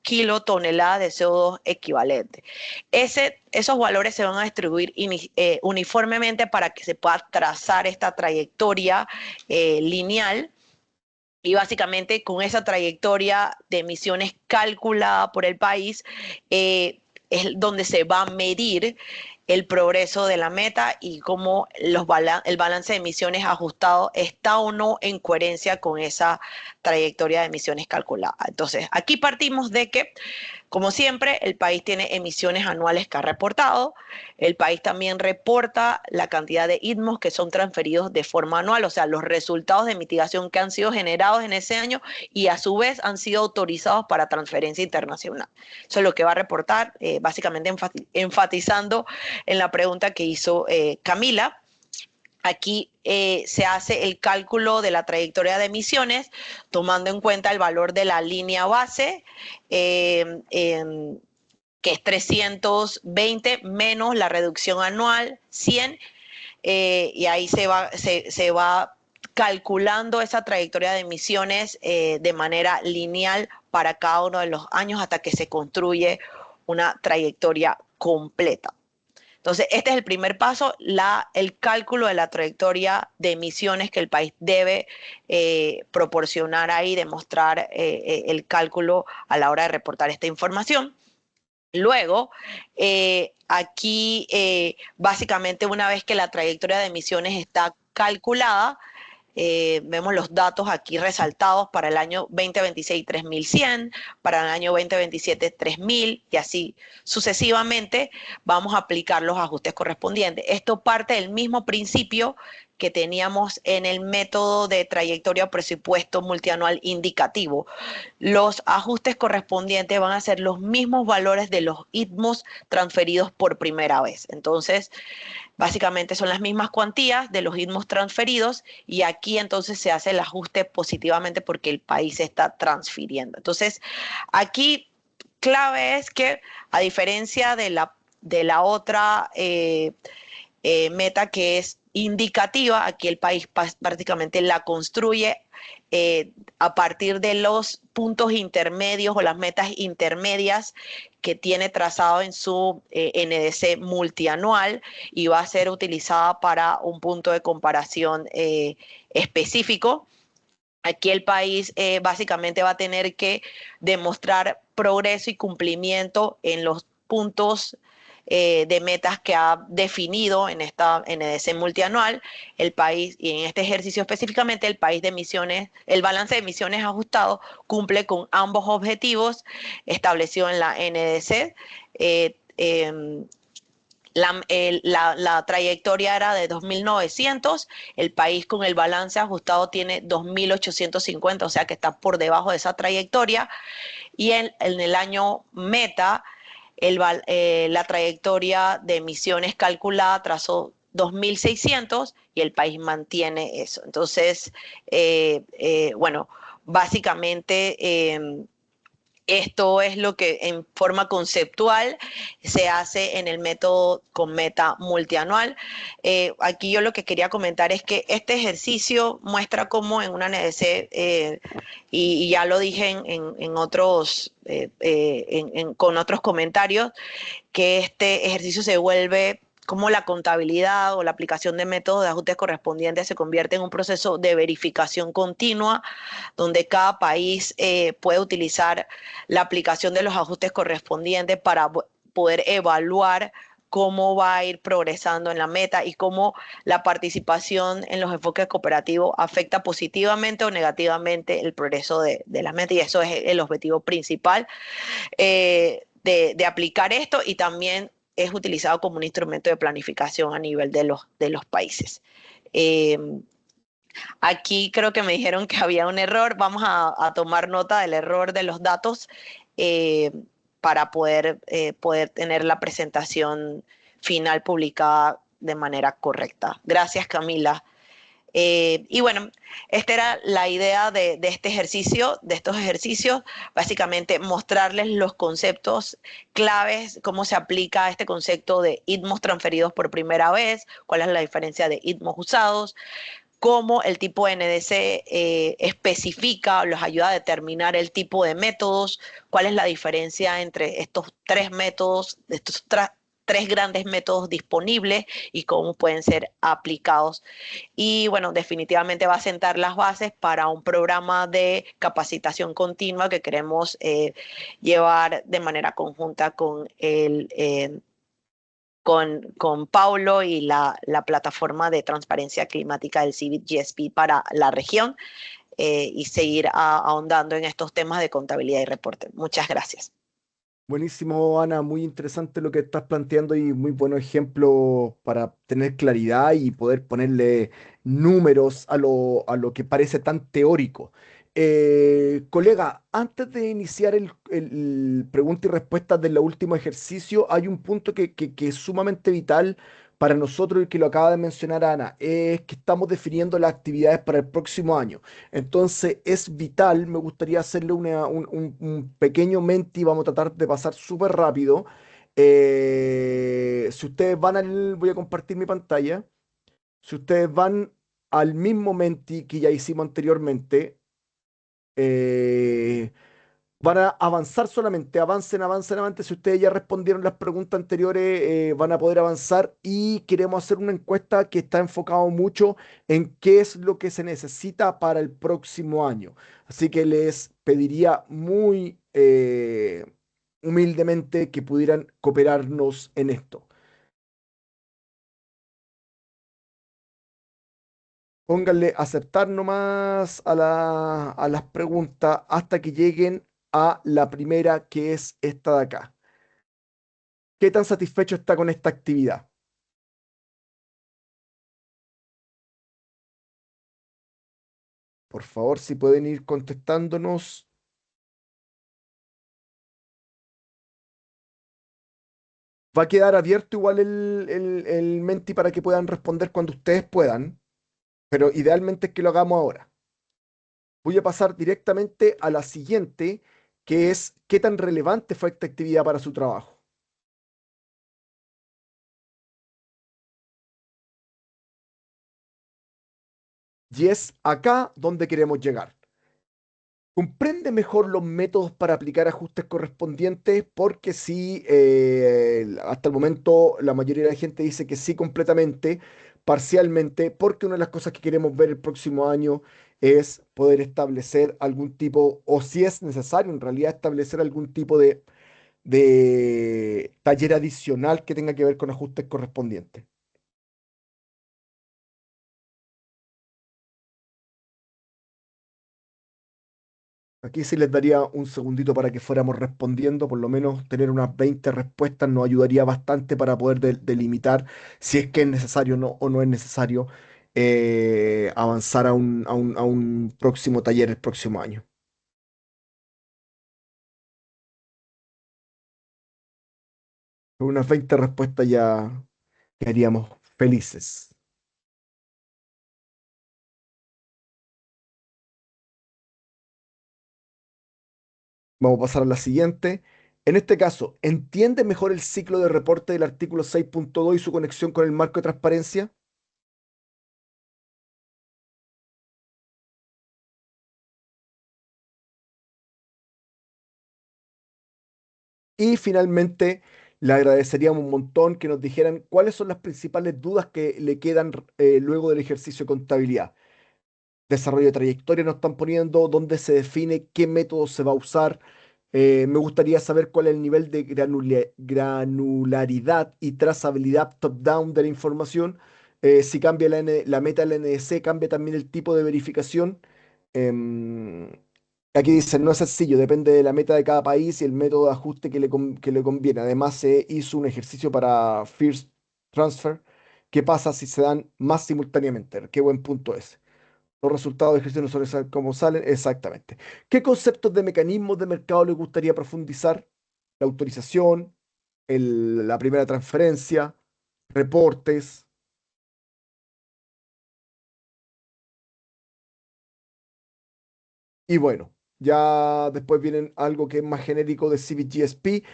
kilotoneladas de CO2 equivalente. Esos valores se van a distribuir uniformemente para que se pueda trazar esta trayectoria lineal. Y básicamente con esa trayectoria de emisiones calculada por el país es donde se va a medir el progreso de la meta y cómo el balance de emisiones ajustado está o no en coherencia con esa trayectoria de emisiones calculada. Entonces, aquí partimos de que, como siempre, el país tiene emisiones anuales que ha reportado. El país también reporta la cantidad de ITMOS que son transferidos de forma anual, o sea, los resultados de mitigación que han sido generados en ese año y a su vez han sido autorizados para transferencia internacional. Eso es lo que va a reportar, básicamente enfatizando en la pregunta que hizo Camila. Aquí se hace el cálculo de la trayectoria de emisiones tomando en cuenta el valor de la línea base, que es 320 menos la reducción anual 100, y ahí se va calculando esa trayectoria de emisiones de manera lineal para cada uno de los años hasta que se construye una trayectoria completa. Entonces, este es el primer paso, el cálculo de la trayectoria de emisiones que el país debe proporcionar ahí, demostrar el cálculo a la hora de reportar esta información. Luego, aquí básicamente una vez que la trayectoria de emisiones está calculada, vemos los datos aquí resaltados para el año 2026 3.100, para el año 2027 3.000 y así sucesivamente vamos a aplicar los ajustes correspondientes. Esto parte del mismo principio que teníamos en el método de trayectoria o presupuesto multianual indicativo. Los ajustes correspondientes van a ser los mismos valores de los ITMOS transferidos por primera vez. Entonces, básicamente son las mismas cuantías de los ITMOS transferidos y aquí entonces se hace el ajuste positivamente porque el país se está transfiriendo. Entonces, aquí clave es que a diferencia de la otra meta que es indicativa, aquí el país prácticamente la construye a partir de los puntos intermedios o las metas intermedias que tiene trazado en su NDC multianual y va a ser utilizada para un punto de comparación específico. Aquí el país básicamente va a tener que demostrar progreso y cumplimiento en los puntos de metas que ha definido en esta NDC multianual el país, y en este ejercicio específicamente el país de emisiones, el balance de emisiones ajustado cumple con ambos objetivos establecidos en la NDC. La trayectoria era de 2.900, el país con el balance ajustado tiene 2.850, o sea que está por debajo de esa trayectoria, y en el año meta la trayectoria de emisiones calculada trazó 2.600 y el país mantiene eso. Entonces, bueno, básicamente esto es lo que en forma conceptual se hace en el método con meta multianual. Aquí yo lo que quería comentar es que este ejercicio muestra cómo en una NDC, y ya lo dije en otros, con otros comentarios, que este ejercicio se vuelve como la contabilidad o la aplicación de métodos de ajustes correspondientes se convierte en un proceso de verificación continua, donde cada país puede utilizar la aplicación de los ajustes correspondientes para poder evaluar cómo va a ir progresando en la meta y cómo la participación en los enfoques cooperativos afecta positivamente o negativamente el progreso de las metas, y eso es el objetivo principal de aplicar esto, y también es utilizado como un instrumento de planificación a nivel de los países. Aquí creo que me dijeron que había un error. Vamos a tomar nota del error de los datos para poder tener la presentación final publicada de manera correcta. Gracias, Camila. Y bueno, esta era la idea de este ejercicio, de estos ejercicios, básicamente mostrarles los conceptos claves, cómo se aplica este concepto de ITMOS transferidos por primera vez, cuál es la diferencia de ITMOS usados, cómo el tipo de NDC especifica, los ayuda a determinar el tipo de métodos, cuál es la diferencia entre estos tres métodos, estos tres grandes métodos disponibles y cómo pueden ser aplicados. Y bueno, definitivamente va a sentar las bases para un programa de capacitación continua que queremos llevar de manera conjunta con con Paulo y la plataforma de transparencia climática del CIVIT GSP para la región, y seguir ahondando en estos temas de contabilidad y reporte. Muchas gracias. Buenísimo, Ana, muy interesante lo que estás planteando y muy buenos ejemplos para tener claridad y poder ponerle números a lo que parece tan teórico. Colega, antes de iniciar el pregunta y respuesta del último ejercicio, hay un punto que es sumamente vital para nosotros y que lo acaba de mencionar Ana, es que estamos definiendo las actividades para el próximo año. Entonces es vital, me gustaría hacerle un pequeño menti, vamos a tratar de pasar súper rápido. Si ustedes van voy a compartir mi pantalla. Si ustedes van al mismo Menti que ya hicimos anteriormente. eh, Van a avanzar solamente, avancen, avancen, avancen. Si ustedes ya respondieron las preguntas anteriores, van a poder avanzar y queremos hacer una encuesta que está enfocado mucho en qué es lo que se necesita para el próximo año. Así que les pediría muy humildemente que pudieran cooperarnos en esto. Pónganle aceptar nomás a las preguntas hasta que lleguen a la primera, que es esta de acá. ¿Qué tan satisfecho está con esta actividad? Por favor, si pueden ir contestándonos. Va a quedar abierto igual el Menti para que puedan responder cuando ustedes puedan, pero idealmente es que lo hagamos ahora. Voy a pasar directamente a la siguiente, que es qué tan relevante fue esta actividad para su trabajo. Y es acá donde queremos llegar. Comprende mejor los métodos para aplicar ajustes correspondientes, porque sí, hasta el momento la mayoría de la gente dice que sí completamente, parcialmente, porque una de las cosas que queremos ver el próximo año es poder establecer algún tipo, o si es necesario en realidad establecer algún tipo de taller adicional que tenga que ver con ajustes correspondientes. Aquí sí les daría un segundito para que fuéramos respondiendo, por lo menos tener unas 20 respuestas nos ayudaría bastante para poder delimitar si es que es necesario o no es necesario avanzar a un próximo taller el próximo año. Con unas 20 respuestas ya quedaríamos felices. Vamos a pasar a la siguiente. En este caso, ¿entiende mejor el ciclo de reporte del artículo 6.2 y su conexión con el marco de transparencia? Y finalmente, le agradeceríamos un montón que nos dijeran cuáles son las principales dudas que le quedan luego del ejercicio de contabilidad. Desarrollo de trayectoria nos están poniendo, dónde se define qué método se va a usar. Me gustaría saber cuál es el nivel de granularidad y trazabilidad top-down de la información. Si cambia la meta del NDC, cambia también el tipo de verificación. Em, Aquí dice, no es sencillo, depende de la meta de cada país y el método de ajuste que le conviene. Además, se hizo un ejercicio para First Transfer. ¿Qué pasa si se dan más simultáneamente? Qué buen punto es. Los resultados de ejercicio no suelen ser como salen. Exactamente. ¿Qué conceptos de mecanismos de mercado le gustaría profundizar? La autorización, la primera transferencia, reportes. Y bueno, ya después vienen algo que es más genérico de CBGSP.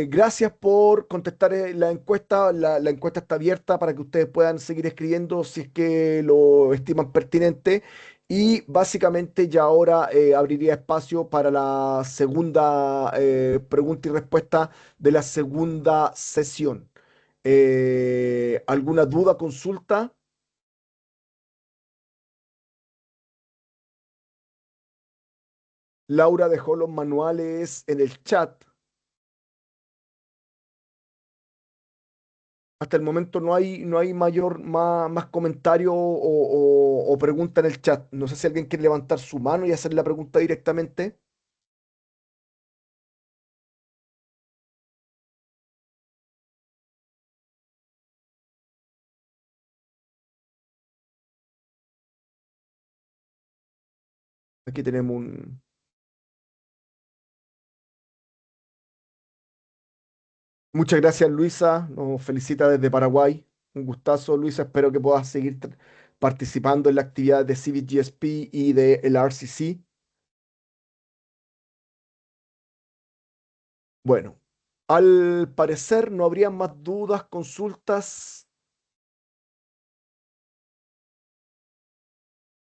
Gracias por contestar la encuesta. La encuesta está abierta para que ustedes puedan seguir escribiendo si es que lo estiman pertinente. Y básicamente ya ahora abriría espacio para la segunda pregunta y respuesta de la segunda sesión. ¿Alguna duda, consulta? Laura dejó los manuales en el chat. Hasta el momento no hay más comentario o pregunta en el chat. No sé si alguien quiere levantar su mano y hacer la pregunta directamente. Aquí tenemos un... Muchas gracias, Luisa. Nos felicita desde Paraguay. Un gustazo, Luisa. Espero que puedas seguir participando en la actividad de CVGSP y del RCC. Bueno, al parecer no habría más dudas, consultas.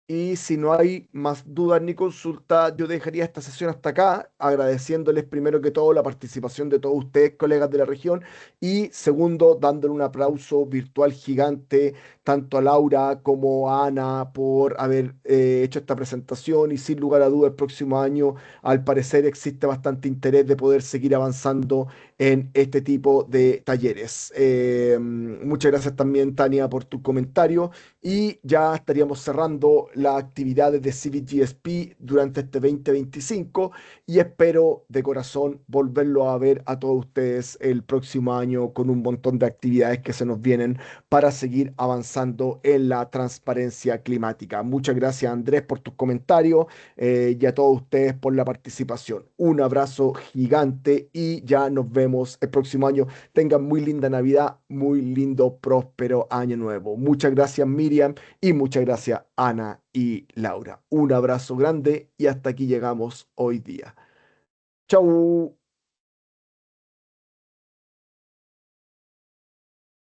Y si no hay más dudas ni consulta, yo dejaría esta sesión hasta acá, agradeciéndoles primero que todo la participación de todos ustedes, colegas de la región, y segundo, dándole un aplauso virtual gigante tanto a Laura como a Ana por haber hecho esta presentación y sin lugar a dudas el próximo año, al parecer existe bastante interés de poder seguir avanzando en este tipo de talleres. Muchas gracias también, Tania, por tu comentario. Y ya estaríamos cerrando las actividades de Civic GSP durante este 2025 y espero de corazón volverlo a ver a todos ustedes el próximo año con un montón de actividades que se nos vienen para seguir avanzando en la transparencia climática. Muchas gracias, Andrés, por tus comentarios y a todos ustedes por la participación. Un abrazo gigante y ya nos vemos el próximo año. Tengan muy linda Navidad, muy lindo, próspero año nuevo. Muchas gracias, Miriam, y muchas gracias, Ana y Laura. Un abrazo grande y hasta aquí llegamos hoy día. Chau.